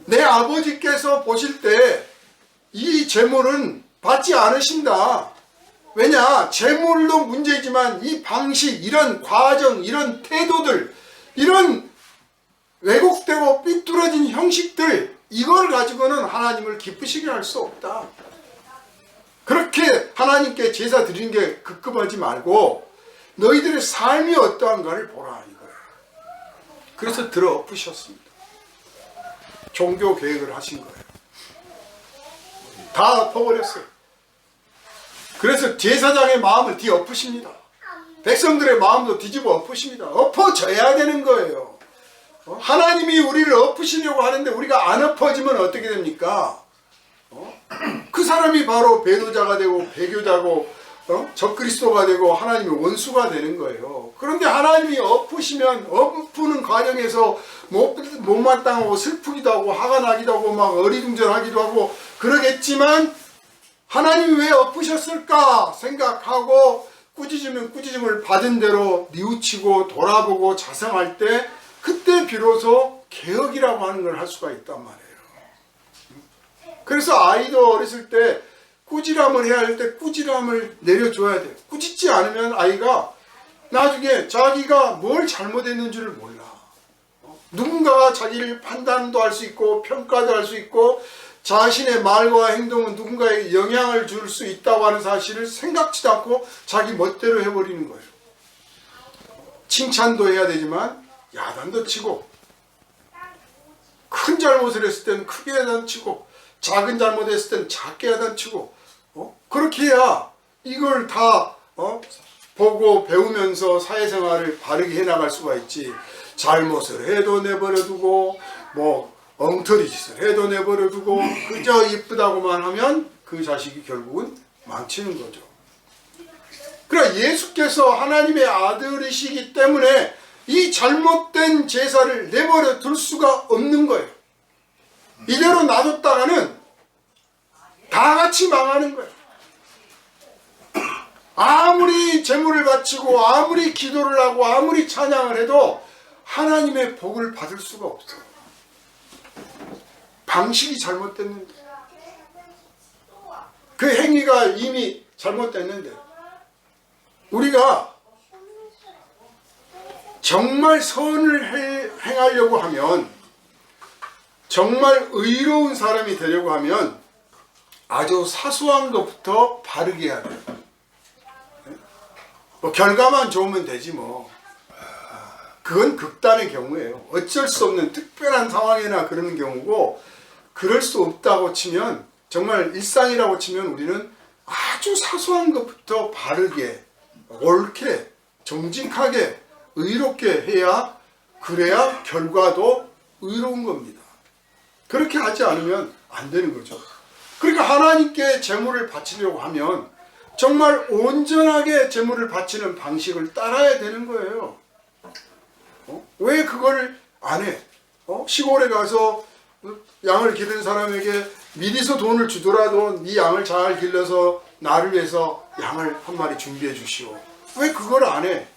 [SPEAKER 1] 내 아버지께서 보실 때 이 제물은 받지 않으신다. 왜냐, 제물도 문제지만 이 방식, 이런 과정, 이런 태도들, 이런 왜곡되고 삐뚤어진 형식들, 이걸 가지고는 하나님을 기쁘시게 할 수 없다. 그렇게 하나님께 제사 드리는 게 급급하지 말고 너희들의 삶이 어떠한가를 보라 이거예요. 그래서 들어 엎으셨습니다. 종교 계획을 하신 거예요. 다 엎어버렸어요. 그래서 제사장의 마음을 뒤엎으십니다. 백성들의 마음도 뒤집어 엎으십니다. 엎어져야 되는 거예요. 하나님이 우리를 엎으시려고 하는데 우리가 안 엎어지면 어떻게 됩니까? 그 사람이 바로 배도자가 되고 배교자고 적그리스도가 되고 하나님의 원수가 되는 거예요. 그런데 하나님이 엎으시면 엎는 과정에서 못마땅하고 슬프기도 하고 화가 나기도 하고 막 어리둥절하기도 하고 그러겠지만 하나님이 왜 엎으셨을까 생각하고 꾸짖으면 꾸짖음을 받은 대로 뉘우치고 돌아보고 자성할 때 그때 비로소 개혁이라고 하는 걸 할 수가 있단 말이에요. 그래서 아이도 어렸을 때 꾸지람을 해야 할 때 꾸지람을 내려줘야 돼요. 꾸짖지 않으면 아이가 나중에 자기가 뭘 잘못했는지를 몰라. 누군가가 자기를 판단도 할 수 있고 평가도 할 수 있고 자신의 말과 행동은 누군가에게 영향을 줄 수 있다고 하는 사실을 생각지도 않고 자기 멋대로 해버리는 거예요. 칭찬도 해야 되지만 야단도 치고 큰 잘못을 했을 때는 크게 야단치고 작은 잘못했을 때는 작게 야단치고 그렇게 해야 이걸 다 보고 배우면서 사회생활을 바르게 해나갈 수가 있지. 잘못을 해도 내버려두고 뭐 엉터리 짓을 해도 내버려두고 그저 이쁘다고만 하면 그 자식이 결국은 망치는 거죠. 그러나 예수께서 하나님의 아들이시기 때문에 이 잘못된 제사를 내버려 둘 수가 없는 거예요. 이대로 놔뒀다가는 다 같이 망하는 거예요. 아무리 제물을 바치고 아무리 기도를 하고 아무리 찬양을 해도 하나님의 복을 받을 수가 없어. 방식이 잘못됐는데, 그 행위가 이미 잘못됐는데, 우리가 정말 선을 행하려고 하면, 정말 의로운 사람이 되려고 하면 아주 사소한 것부터 바르게 해야 돼요. 뭐 결과만 좋으면 되지 뭐. 그건 극단의 경우예요. 어쩔 수 없는 특별한 상황이나 그러는 경우고, 그럴 수 없다고 치면, 정말 일상이라고 치면 우리는 아주 사소한 것부터 바르게, 옳게, 정직하게, 의롭게 해야, 그래야 결과도 의로운 겁니다. 그렇게 하지 않으면 안 되는 거죠. 그러니까 하나님께 제물을 바치려고 하면 정말 온전하게 제물을 바치는 방식을 따라야 되는 거예요. 왜 그걸 안 해? 시골에 가서 양을 기른 사람에게 미리서 돈을 주더라도 네 양을 잘 길러서 나를 위해서 양을 한 마리 준비해 주시오. 왜 그걸 안 해?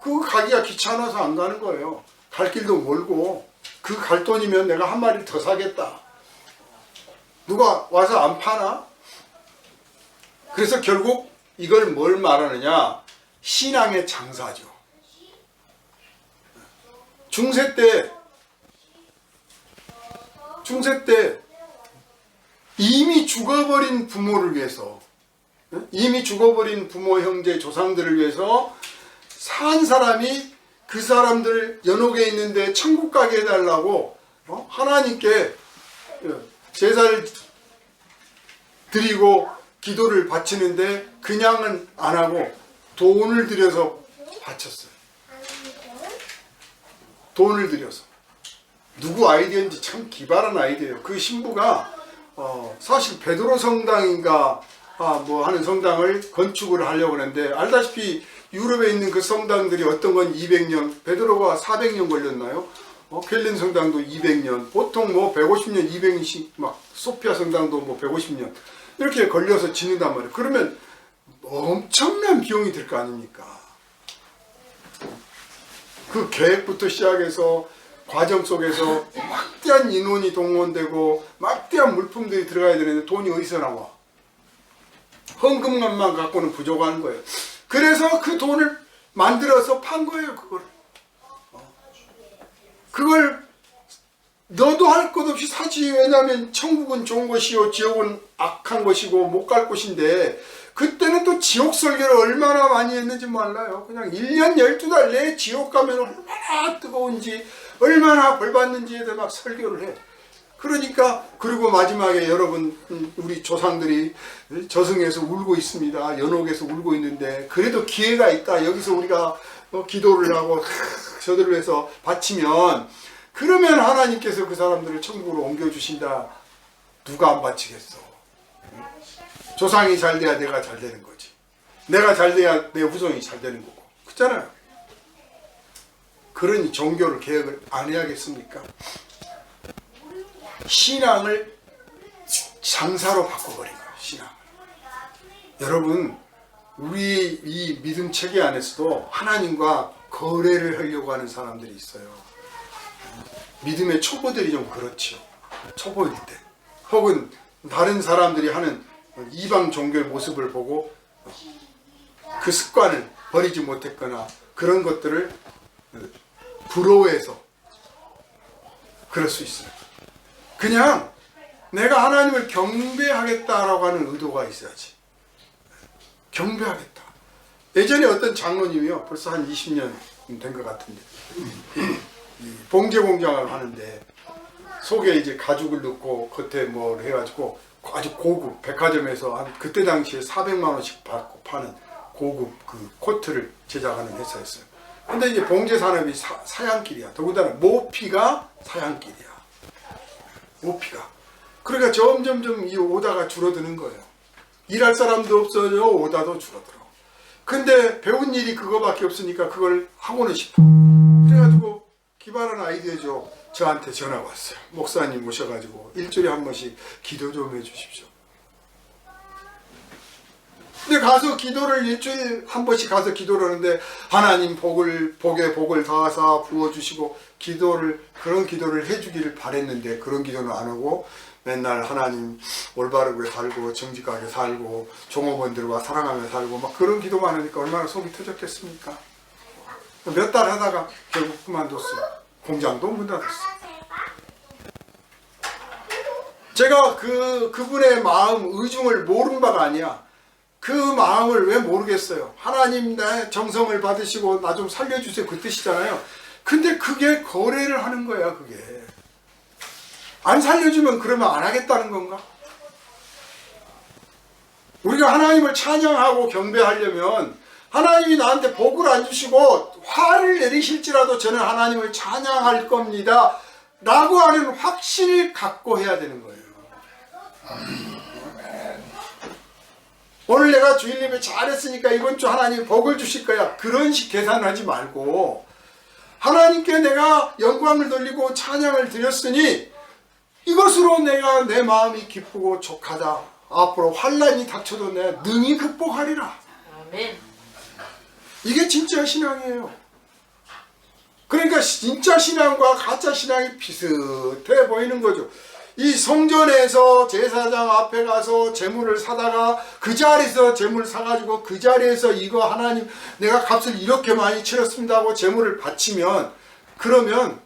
[SPEAKER 1] 그거 가기가 귀찮아서 안 가는 거예요. 갈 길도 멀고 그 갈 돈이면 내가 한 마리 더 사겠다. 누가 와서 안 파나? 그래서 결국 이걸 뭘 말하느냐? 신앙의 장사죠. 중세 때 이미 죽어버린 부모를 위해서, 이미 죽어버린 부모, 형제, 조상들을 위해서 산 사람이 그 사람들 연옥에 있는데 천국 가게 해달라고 하나님께 제사를 드리고 기도를 바치는데 그냥은 안 하고 돈을 들여서 바쳤어요. 돈을 들여서. 누구 아이디어인지 참 기발한 아이디어예요. 그 신부가 사실 베드로 성당인가 뭐 하는 성당을 건축을 하려고 하는데, 알다시피 유럽에 있는 그 성당들이 어떤 건 200년, 베드로가 400년 걸렸나요? 켈린 성당도 200년, 보통 뭐 150년, 200년씩, 막 소피아 성당도 뭐 150년 이렇게 걸려서 짓는단 말이에요. 그러면 엄청난 비용이 들 거 아닙니까? 그 계획부터 시작해서 과정 속에서 막대한 인원이 동원되고 막대한 물품들이 들어가야 되는데 돈이 어디서 나와? 헌금만 갖고는 부족한 거예요. 그래서 그 돈을 만들어서 판 거예요. 그걸 너도 할 것 없이 사지. 왜냐하면 천국은 좋은 것이요 지옥은 악한 것이고 못 갈 곳인데, 그때는 또 지옥 설교를 얼마나 많이 했는지 몰라요. 그냥 1년 12달 내에 지옥 가면 얼마나 뜨거운지, 얼마나 벌 받는지에 대해 막 설교를 해. 그러니까, 그리고 마지막에 여러분, 우리 조상들이 저승에서 울고 있습니다. 연옥에서 울고 있는데, 그래도 기회가 있다. 여기서 우리가 기도를 하고 저들을 위해서 바치면, 그러면 하나님께서 그 사람들을 천국으로 옮겨주신다. 누가 안 바치겠어? 조상이 잘 돼야 내가 잘 되는 거지. 내가 잘 돼야 내 후손이 잘 되는 거고. 그렇잖아요. 그러니 종교를 개혁을 안 해야겠습니까? 신앙을 장사로 바꿔버린 거예요. 신앙을. 여러분, 우리 이 믿음 체계 안에서도 하나님과 거래를 하려고 하는 사람들이 있어요. 믿음의 초보들이 좀 그렇죠. 초보일 때. 혹은 다른 사람들이 하는 이방 종교의 모습을 보고 그 습관을 버리지 못했거나 그런 것들을 부러워해서 그럴 수 있어요. 그냥 내가 하나님을 경배하겠다라고 하는 의도가 있어야지. 경배하겠다. 예전에 어떤 장로님이요, 벌써 한 20년 된 것 같은데, 봉제 공장을 하는데 속에 이제 가죽을 넣고 겉에 뭐 해가지고 아주 고급 백화점에서 한 그때 당시에 400만 원씩 받고 파는 고급 그 코트를 제작하는 회사였어요. 근데 이제 봉제 산업이 사양길이야. 더군다나 모피가 사양길이야. 모피가. 그러니까 점점점 이 오다가 줄어드는 거예요. 일할 사람도 없어져, 오다도 줄어들어. 근데 배운 일이 그거밖에 없으니까 그걸 하고는 싶어. 그래가지고 기발한 아이디어죠. 저한테 전화가 왔어요. 목사님 모셔가지고 일주일에 한 번씩 기도 좀 해주십시오. 근데 가서 기도를 일주일에 한 번씩 가서 기도를 하는데, 하나님 복에 복을 다하사 부어주시고 그런 기도를 해주기를 바랬는데 그런 기도는 안 하고 맨날 하나님 올바르게 살고 정직하게 살고 종업원들과 사랑하며 살고 막 그런 기도만 하니까 얼마나 속이 터졌겠습니까? 몇 달 하다가 결국 그만뒀어요. 공장도 문 닫았어요. 제가 그분의 마음, 의중을 모른 바가 아니야. 그 마음을 왜 모르겠어요. 하나님 내 정성을 받으시고 나 좀 살려주세요, 그 뜻이잖아요. 근데 그게 거래를 하는 거야. 그게 안 살려주면 그러면 안 하겠다는 건가? 우리가 하나님을 찬양하고 경배하려면 하나님이 나한테 복을 안 주시고 화를 내리실지라도 저는 하나님을 찬양할 겁니다 라고 하는 확신을 갖고 해야 되는 거예요. 오늘 내가 주일 예배 잘했으니까 이번 주 하나님 복을 주실 거야, 그런 식 계산하지 말고 하나님께 내가 영광을 돌리고 찬양을 드렸으니 이것으로 내가 내 마음이 기쁘고 족하다 앞으로 환난이 닥쳐도 내가 능히 극복하리라.
[SPEAKER 2] 아멘.
[SPEAKER 1] 이게 진짜 신앙이에요. 그러니까 진짜 신앙과 가짜 신앙이 비슷해 보이는 거죠. 이 성전에서 제사장 앞에 가서 제물을 사다가 그 자리에서 제물 사가지고 그 자리에서 이거 하나님 내가 값을 이렇게 많이 치렀습니다 하고 제물을 바치면, 그러면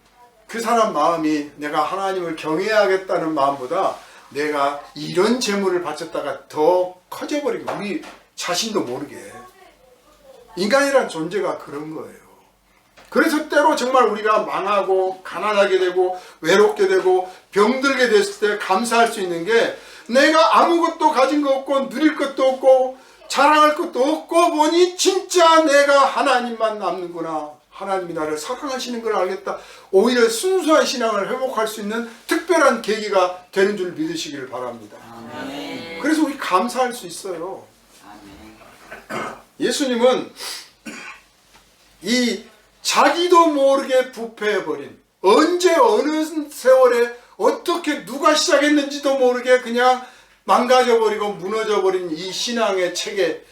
[SPEAKER 1] 그 사람 마음이 내가 하나님을 경외하겠다는 마음보다 내가 이런 제물을 바쳤다가 더 커져버리고, 우리 자신도 모르게. 인간이란 존재가 그런 거예요. 그래서 때로 정말 우리가 망하고 가난하게 되고 외롭게 되고 병들게 됐을 때 감사할 수 있는 게, 내가 아무것도 가진 거 없고 누릴 것도 없고 자랑할 것도 없고 보니 진짜 내가 하나님만 남는구나. 하나님이 나를 사랑하시는 걸 알겠다. 오히려 순수한 신앙을 회복할 수 있는 특별한 계기가 되는 줄 믿으시기를 바랍니다.
[SPEAKER 2] 아멘.
[SPEAKER 1] 그래서 우리 감사할 수 있어요.
[SPEAKER 3] 아멘.
[SPEAKER 1] 예수님은 이 자기도 모르게 부패해버린, 언제 어느 세월에 어떻게 누가 시작했는지도 모르게 그냥 망가져버리고 무너져버린 이 신앙의 체계,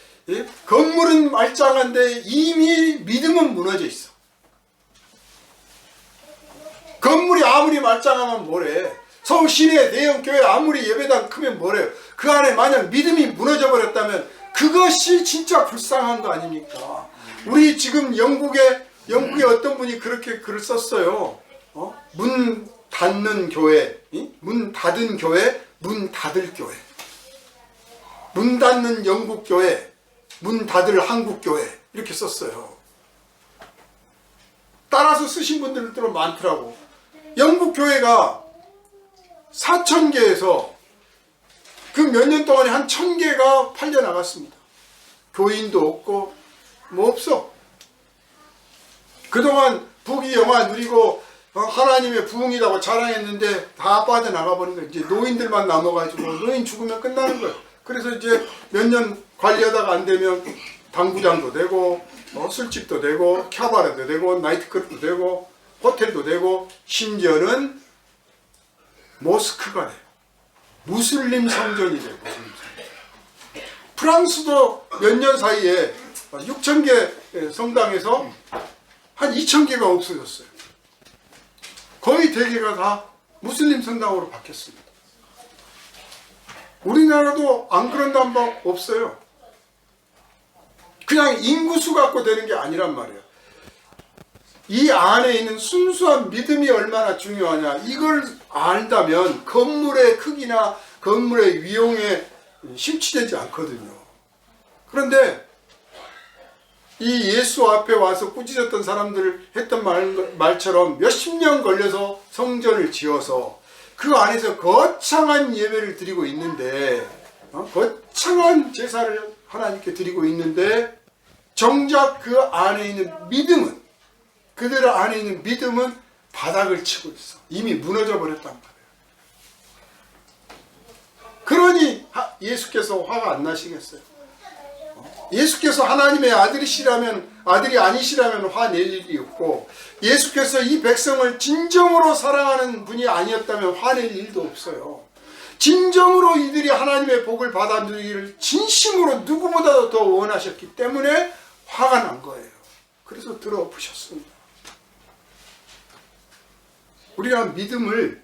[SPEAKER 1] 건물은 말짱한데 이미 믿음은 무너져 있어. 건물이 아무리 말짱하면 뭐래. 서울 시내 대형 교회 아무리 예배당 크면 뭐래요. 그 안에 만약 믿음이 무너져 버렸다면 그것이 진짜 불쌍한 거 아닙니까? 우리 지금 영국에 어떤 분이 그렇게 글을 썼어요. 문 닫는 교회, 문 닫은 교회, 문 닫을 교회. 문 닫는 영국 교회, 문 닫을 한국 교회, 이렇게 썼어요. 따라서 쓰신 분들도 많더라고. 영국 교회가 4,000개에서 그 몇 년 동안에 한 1,000개가 팔려 나갔습니다. 교인도 없고 뭐 없어. 그동안 부귀영화 누리고 하나님의 부흥이라고 자랑했는데 다 빠져나가 버린 거예요. 이제 노인들만 남아가지고 노인 죽으면 끝나는 거예요. 그래서 이제 몇 년 관리하다가 안 되면 당구장도 되고 술집도 되고 캬바레도 되고 나이트클럽도 되고 호텔도 되고 심지어는 모스크가 돼요. 무슬림 성전이 돼요. 프랑스도 몇 년 사이에 6,000개 성당에서 한 2,000개가 없어졌어요. 거의 대개가 다 무슬림 성당으로 바뀌었습니다. 우리나라도 안 그런다는 법 없어요. 그냥 인구수 갖고 되는 게 아니란 말이에요. 이 안에 있는 순수한 믿음이 얼마나 중요하냐, 이걸 안다면 건물의 크기나 건물의 위용에 심취되지 않거든요. 그런데 이 예수 앞에 와서 꾸짖었던 사람들 했던 말처럼 몇십 년 걸려서 성전을 지어서 그 안에서 거창한 예배를 드리고 있는데, 거창한 제사를 하나님께 드리고 있는데, 정작 그 안에 있는 믿음은, 그들 안에 있는 믿음은 바닥을 치고 있어. 이미 무너져 버렸단 말이에요. 그러니 예수께서 화가 안 나시겠어요? 예수께서 하나님의 아들이 아니시라면 화낼 일이 없고, 예수께서 이 백성을 진정으로 사랑하는 분이 아니었다면 화낼 일도 없어요. 진정으로 이들이 하나님의 복을 받아들이기를 진심으로 누구보다도 더 원하셨기 때문에 화가 난 거예요. 그래서 들어부셨습니다. 우리가 믿음을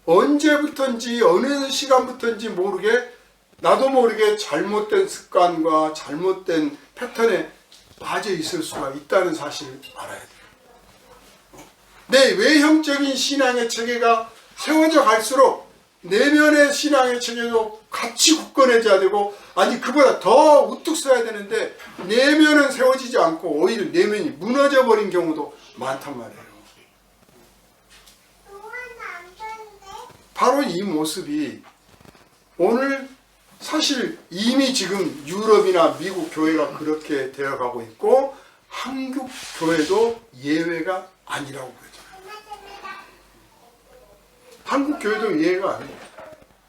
[SPEAKER 1] 언제부턴지 어느 시간부턴지 모르게 나도 모르게 잘못된 습관과 잘못된 패턴에 빠져 있을 수가 있다는 사실을 알아야 돼요. 내 외형적인 신앙의 체계가 세워져 갈수록 내면의 신앙의 체계도 같이 굳건해져야 되고, 아니 그보다 더 우뚝 서야 되는데 내면은 세워지지 않고 오히려 내면이 무너져 버린 경우도 많단 말이에요. 바로 이 모습이 오늘 사실 이미 지금 유럽이나 미국 교회가 그렇게 되어가고 있고, 한국 교회도 예외가 아니라고 보여져요. 한국 교회도 예외가 아니에요.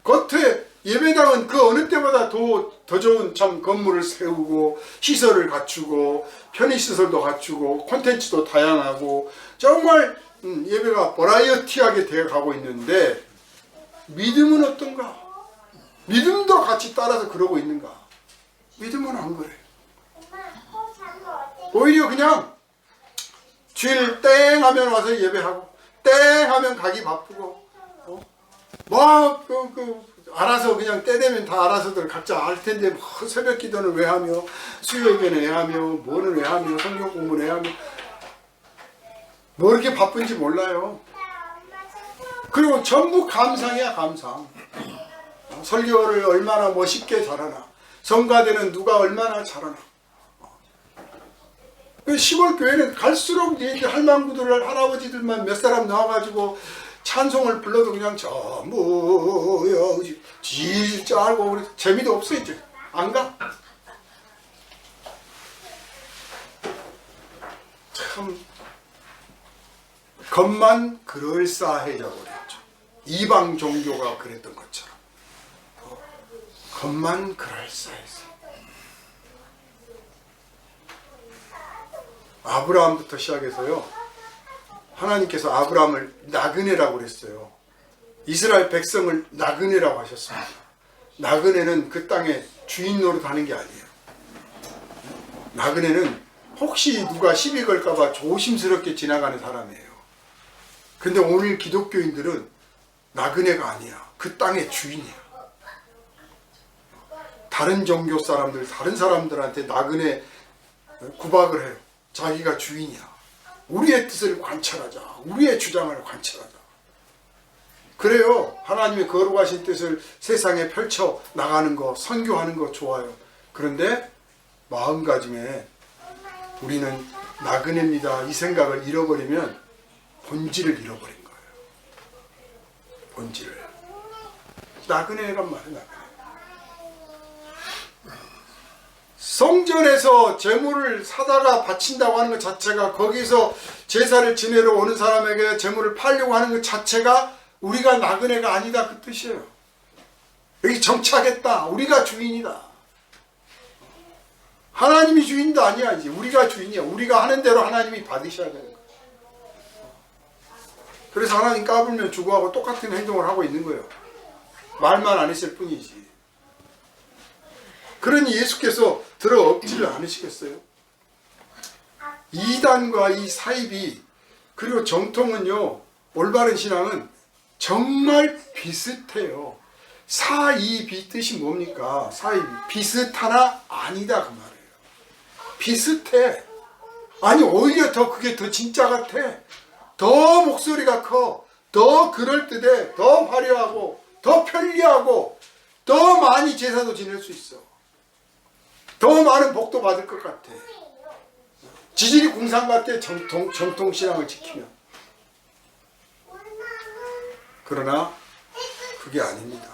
[SPEAKER 1] 겉에 예배당은 그 어느 때보다 더 좋은 참 건물을 세우고 시설을 갖추고 편의시설도 갖추고 콘텐츠도 다양하고 정말 예배가 버라이어티하게 되어가고 있는데, 믿음은 어떤가? 믿음도 같이 따라서 그러고 있는가? 믿음은 안 그래요. 오히려 그냥 주일 땡 하면 와서 예배하고 땡 하면 가기 바쁘고 알아서 그냥 때 되면 다 알아서들 각자 알 텐데 뭐 새벽 기도는 왜 하며 수요 예배는 왜 하며 뭐는 왜 하며 성경 공부는 왜 하며 뭐 이렇게 바쁜지 몰라요. 그리고 전부 감상이야, 감상. 설교를 얼마나 멋있게 잘하나, 성가대는 누가 얼마나 잘하나. 시골 교회는 갈수록 이제 할망구들 할아버지들만 몇 사람 나와가지고 찬송을 불러도 그냥 전부여 진짜 알고 재미도 없어. 이제 안 가. 참 겉만 그럴싸해져고 그랬죠. 이방 종교가 그랬던 것처럼 겉만 그럴싸했어. 아브라함부터 시작해서요, 하나님께서 아브라함을 나그네라고 그랬어요. 이스라엘 백성을 나그네라고 하셨습니다. 나그네는 그 땅에 주인 노릇하는 게 아니에요. 나그네는 혹시 누가 시비 걸까봐 조심스럽게 지나가는 사람이에요. 근데 오늘 기독교인들은 나그네가 아니야. 그 땅의 주인이야. 다른 종교 사람들, 다른 사람들한테 나그네 구박을 해요. 자기가 주인이야. 우리의 뜻을 관찰하자. 우리의 주장을 관찰하자. 그래요. 하나님의 거룩하신 뜻을 세상에 펼쳐 나가는 거, 선교하는 거 좋아요. 그런데 마음가짐에 우리는 나그네입니다, 이 생각을 잃어버리면 본질을 잃어버린 거예요. 본질을. 나그네란 말이야, 나그네. 성전에서 제물을 사다가 바친다고 하는 것 자체가, 거기서 제사를 지내러 오는 사람에게 제물을 팔려고 하는 것 자체가 우리가 나그네가 아니다, 그 뜻이에요. 여기 정착했다. 우리가 주인이다. 하나님이 주인도 아니야. 이제 우리가 주인이야. 우리가 하는 대로 하나님이 받으셔야 되는 거예요. 그래서 하나님 까불면 주고하고 똑같은 행동을 하고 있는 거예요. 말만 안 했을 뿐이지. 그러니 예수께서 들어 엎지를 않으시겠어요? 이단과 이 사입이, 그리고 정통은요, 올바른 신앙은 정말 비슷해요. 사이비 뜻이 뭡니까? 사이비. 비슷하나 아니다, 그 말이에요. 비슷해. 아니, 오히려 더 그게 더 진짜 같아. 더 목소리가 커. 더 그럴듯해. 더 화려하고, 더 편리하고, 더 많이 제사도 지낼 수 있어. 더 많은 복도 받을 것 같아. 지질이 궁상 같아. 정통신앙을 지키면. 그러나 그게 아닙니다.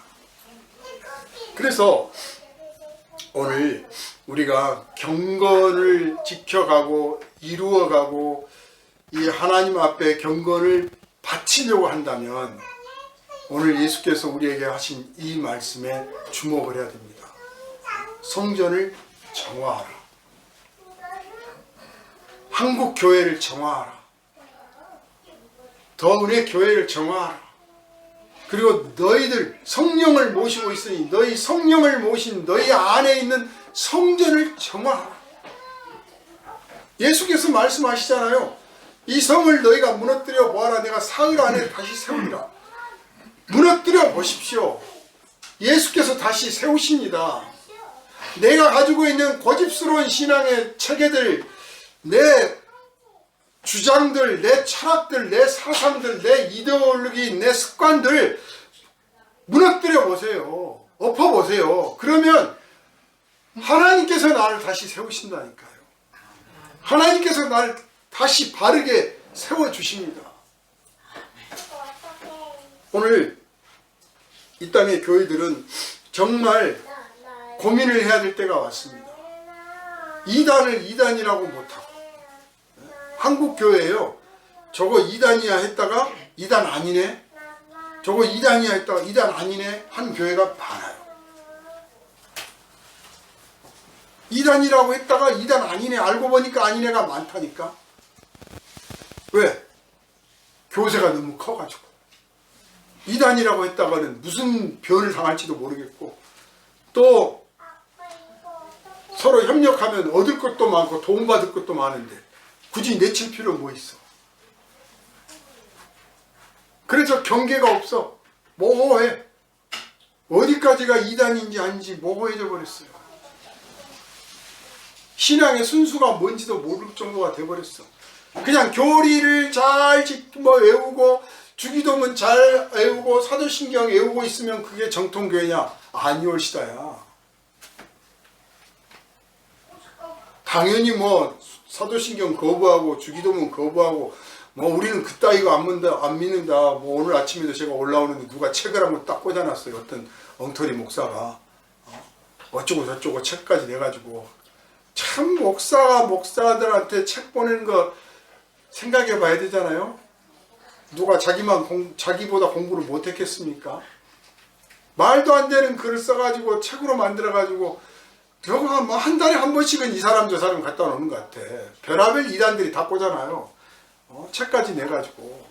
[SPEAKER 1] 그래서 오늘 우리가 경건을 지켜가고 이루어가고 이 하나님 앞에 경건을 바치려고 한다면 오늘 예수께서 우리에게 하신 이 말씀에 주목을 해야 됩니다. 성전을 정화하라. 한국 교회를 정화하라. 더 은혜 교회를 정화하라. 그리고 너희들 성령을 모시고 있으니 너희 성령을 모신 너희 안에 있는 성전을 정화하라. 예수께서 말씀하시잖아요. 이 성을 너희가 무너뜨려 보아라. 내가 사흘 안에 다시 세우리라. 무너뜨려 보십시오. 예수께서 다시 세우십니다. 내가 가지고 있는 고집스러운 신앙의 체계들, 내 주장들, 내 철학들, 내 사상들, 내 이데올로기, 내 습관들 무너뜨려 보세요. 엎어 보세요. 그러면 하나님께서 나를 다시 세우신다니까요. 하나님께서 나를 다시 바르게 세워주십니다. 오늘 이 땅의 교회들은 정말 고민을 해야 될 때가 왔습니다. 이단을 이단이라고 못하고, 한국 교회예요. 저거 이단이야 했다가 이단 아니네. 저거 이단이야 했다가 이단 아니네 한 교회가 많아요. 이단이라고 했다가 이단 아니네 알고 보니까 아니네가 많다니까. 왜? 교세가 너무 커가지고. 이단이라고 했다가는 무슨 변을 당할지도 모르겠고, 또 서로 협력하면 얻을 것도 많고 도움받을 것도 많은데 굳이 내칠 필요 뭐 있어. 그래서 경계가 없어. 모호해. 어디까지가 이단인지 아닌지 모호해져 버렸어요. 신앙의 순수가 뭔지도 모를 정도가 돼버렸어. 그냥 교리를 잘 외우고 주기도문 잘 외우고 사도신경 외우고 있으면 그게 정통교회냐? 아니올시다야. 당연히 뭐 사도신경 거부하고 주기도문 거부하고 뭐 우리는 그따위가 안 믿는다. 뭐 오늘 아침에도 제가 올라오는데 누가 책을 한번 딱 꽂아놨어요. 어떤 엉터리 목사가 어쩌고 저쩌고 책까지 내가지고. 참 목사가 목사들한테 책 보내는 거 생각해 봐야 되잖아요. 누가 자기보다 공부를 못했겠습니까? 말도 안 되는 글을 써가지고 책으로 만들어가지고 저거 뭐 한 달에 한 번씩은 이 사람 저 사람 갖다 놓는 것 같아. 별하별 이단들이 다 꽂잖아요. 책까지 내가지고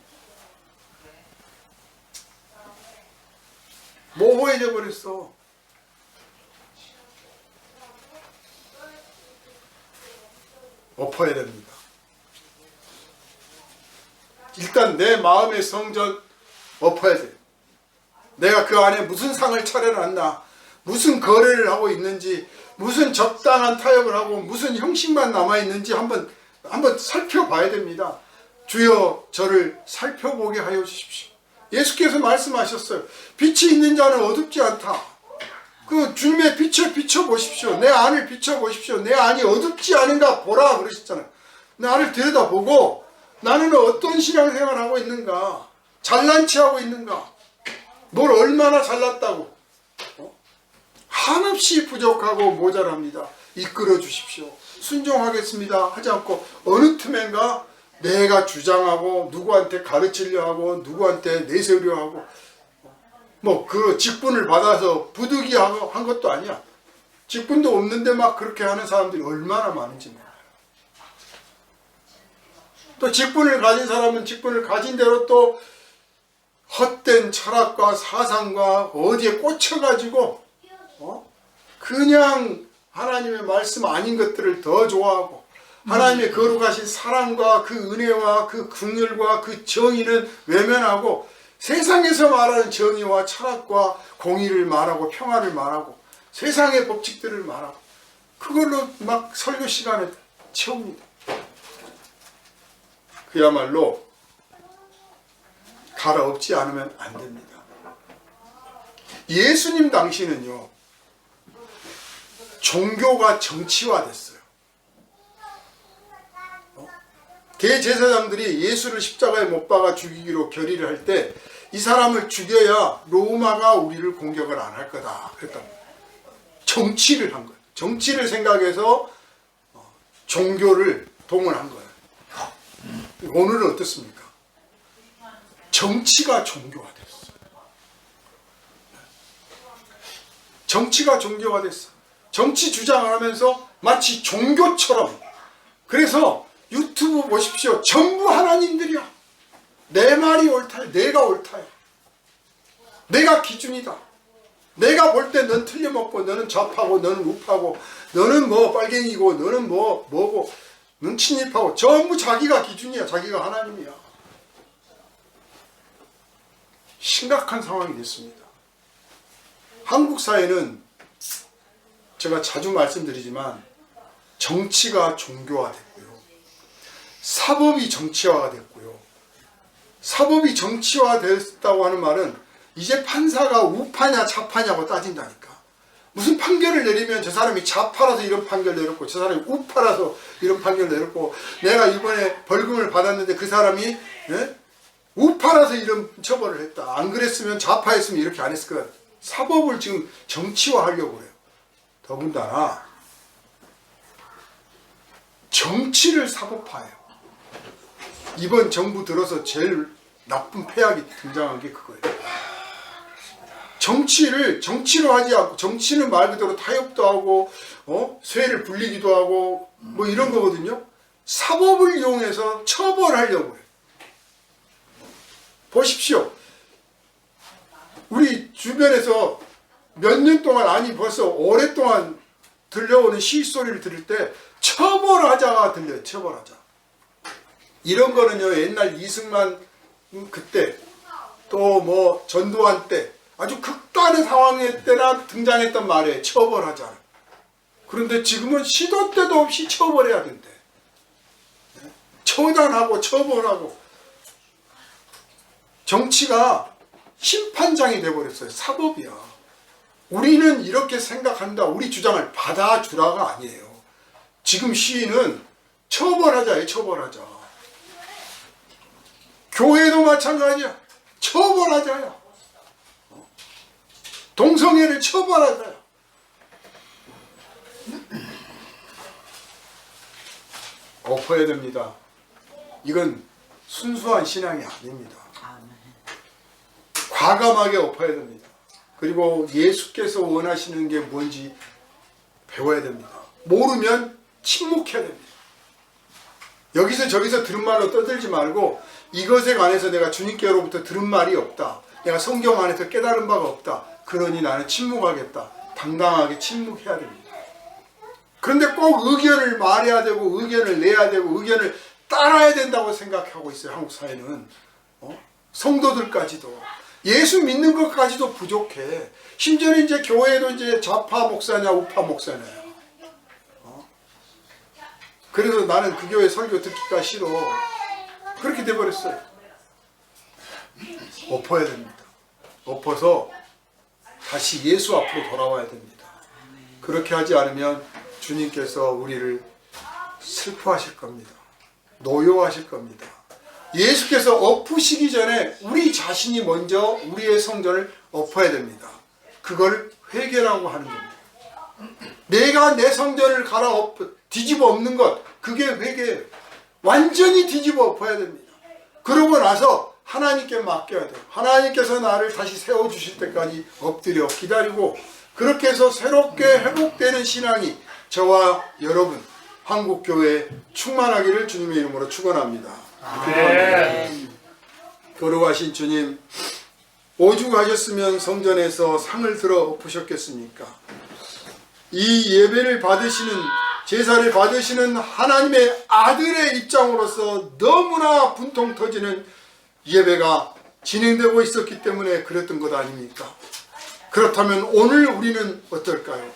[SPEAKER 1] 모호해져 버렸어. 엎어야 됩니다. 일단 내 마음의 성전 엎어야 돼. 내가 그 안에 무슨 상을 차려놨나, 무슨 거래를 하고 있는지, 무슨 적당한 타협을 하고 무슨 형식만 남아있는지 한번 살펴봐야 됩니다. 주여 저를 살펴보게 하여 주십시오. 예수께서 말씀하셨어요. 빛이 있는 자는 어둡지 않다. 그 주님의 빛을 비춰보십시오. 내 안을 비춰보십시오. 내 안이 어둡지 않은가 보라 그러셨잖아요. 내 안을 들여다보고 나는 어떤 신앙생활을 하고 있는가, 잘난 체 하고 있는가, 뭘 얼마나 잘났다고, 한없이 부족하고 모자랍니다. 이끌어 주십시오. 순종하겠습니다 하지 않고 어느 틈엔가 내가 주장하고 누구한테 가르치려 하고 누구한테 내세우려 하고 뭐 그 직분을 받아서 부득이하고 한 것도 아니야. 직분도 없는데 막 그렇게 하는 사람들이 얼마나 많은지 몰라요. 또 직분을 가진 사람은 직분을 가진 대로 또 헛된 철학과 사상과 어디에 꽂혀가지고 그냥 하나님의 말씀 아닌 것들을 더 좋아하고 하나님의 거룩하신 사랑과 그 은혜와 그 긍휼과 그 정의는 외면하고 세상에서 말하는 정의와 철학과 공의를 말하고 평화를 말하고 세상의 법칙들을 말하고 그걸로 막 설교 시간에 채웁니다. 그야말로 갈아엎지 않으면 안 됩니다. 예수님 당시는요, 종교가 정치화됐어요. 대제사장들이 예수를 십자가에 못 박아 죽이기로 결의를 할 때 이 사람을 죽여야 로마가 우리를 공격을 안 할 거다 그랬단 말이에요. 정치를 한 거예요. 정치를 생각해서 종교를 동원한 거예요. 오늘은 어떻습니까? 정치가 종교가 됐어요. 정치가 종교가 됐어. 정치 주장을 하면서 마치 종교처럼. 그래서 유튜브 보십시오. 전부 하나님들이야. 내 말이 옳다요. 내가 옳다요. 내가 기준이다. 내가 볼 때 넌 틀려먹고 너는 좌파고 너는 우파고 너는 뭐 빨갱이고 너는 뭐고 넌 친일파고 전부 자기가 기준이야. 자기가 하나님이야. 심각한 상황이 됐습니다. 한국 사회는 제가 자주 말씀드리지만 정치가 종교화됐고요. 사법이 정치화가 됐고요. 사법이 정치화됐다고 하는 말은 이제 판사가 우파냐 좌파냐고 따진다니까. 무슨 판결을 내리면 저 사람이 좌파라서 이런 판결 내렸고 저 사람이 우파라서 이런 판결 내렸고 내가 이번에 벌금을 받았는데 그 사람이 우파라서 이런 처벌을 했다. 안 그랬으면 좌파였으면 이렇게 안 했을 거야. 사법을 지금 정치화하려고 그래요. 더군다나 정치를 사법화해요. 이번 정부 들어서 제일 나쁜 폐악이 등장한 게 그거예요. 정치로 하지 않고 정치는 말 그대로 타협도 하고 쇠를 불리기도 하고 뭐 이런 거거든요. 사법을 이용해서 처벌하려고 해요. 보십시오. 우리 주변에서 몇 년 동안, 아니 벌써 오랫동안 들려오는 시소리를 들을 때 처벌하자가 들려요. 처벌하자. 이런 거는요, 옛날 이승만 그때 또 뭐 전두환 때 아주 극단의 상황의 때나 등장했던 말이에요. 처벌하자. 그런데 지금은 시도 때도 없이 처벌해야 된대. 처단하고 처벌하고. 정치가 심판장이 돼버렸어요. 사법이야. 우리는 이렇게 생각한다. 우리 주장을 받아주라가 아니에요. 지금 시위는 처벌하자예요. 처벌하자. 교회도 마찬가지야. 처벌하자야. 동성애를 처벌하자야. 엎어야 됩니다. 이건 순수한 신앙이 아닙니다. 과감하게 엎어야 됩니다. 그리고 예수께서 원하시는 게 뭔지 배워야 됩니다. 모르면 침묵해야 됩니다. 여기서 저기서 들은 말로 떠들지 말고 이것에 관해서 내가 주님께로부터 들은 말이 없다. 내가 성경 안에서 깨달은 바가 없다. 그러니 나는 침묵하겠다. 당당하게 침묵해야 됩니다. 그런데 꼭 의견을 말해야 되고 의견을 내야 되고 의견을 따라야 된다고 생각하고 있어요. 한국 사회는. 성도들까지도. 예수 믿는 것까지도 부족해. 심지어는 이제 교회도 이제 좌파 목사냐 우파 목사냐. 그래서 나는 그 교회 설교 듣기가 싫어. 그렇게 돼버렸어요. 엎어야 됩니다. 엎어서 다시 예수 앞으로 돌아와야 됩니다. 그렇게 하지 않으면 주님께서 우리를 슬퍼하실 겁니다. 노여하실 겁니다. 예수께서 엎으시기 전에 우리 자신이 먼저 우리의 성전을 엎어야 됩니다. 그걸 회개라고 하는 겁니다. 내가 내 성전을 뒤집어 엎는 것, 그게 회개예요. 완전히 뒤집어 엎어야 됩니다. 그러고 나서 하나님께 맡겨야 돼요. 하나님께서 나를 다시 세워주실 때까지 엎드려 기다리고, 그렇게 해서 새롭게 회복되는 신앙이 저와 여러분 한국교회에 충만하기를 주님의 이름으로 축원합니다.
[SPEAKER 3] 아멘.
[SPEAKER 1] 거룩하신 주님, 오죽하셨으면 성전에서 상을 들어 엎으셨겠습니까? 이 예배를 받으시는, 제사를 받으시는 하나님의 아들의 입장으로서 너무나 분통 터지는 예배가 진행되고 있었기 때문에 그랬던 것 아닙니까? 그렇다면 오늘 우리는 어떨까요?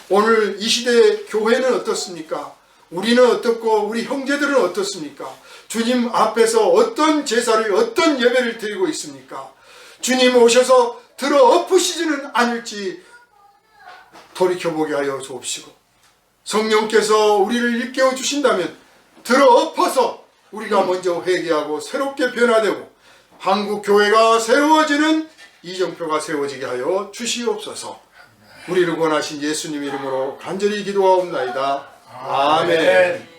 [SPEAKER 1] 오늘 이 시대의 교회는 어떻습니까? 우리는 어떻고 우리 형제들은 어떻습니까? 주님 앞에서 어떤 제사를, 어떤 예배를 드리고 있습니까? 주님 오셔서 들어 엎으시지는 않을지 돌이켜보게 하여 주옵시고, 성령께서 우리를 일깨워 주신다면 들어 엎어서 우리가 먼저 회개하고 새롭게 변화되고 한국 교회가 세워지는 이정표가 세워지게 하여 주시옵소서. 우리를 권하신 예수님 이름으로 간절히 기도하옵나이다. 아멘.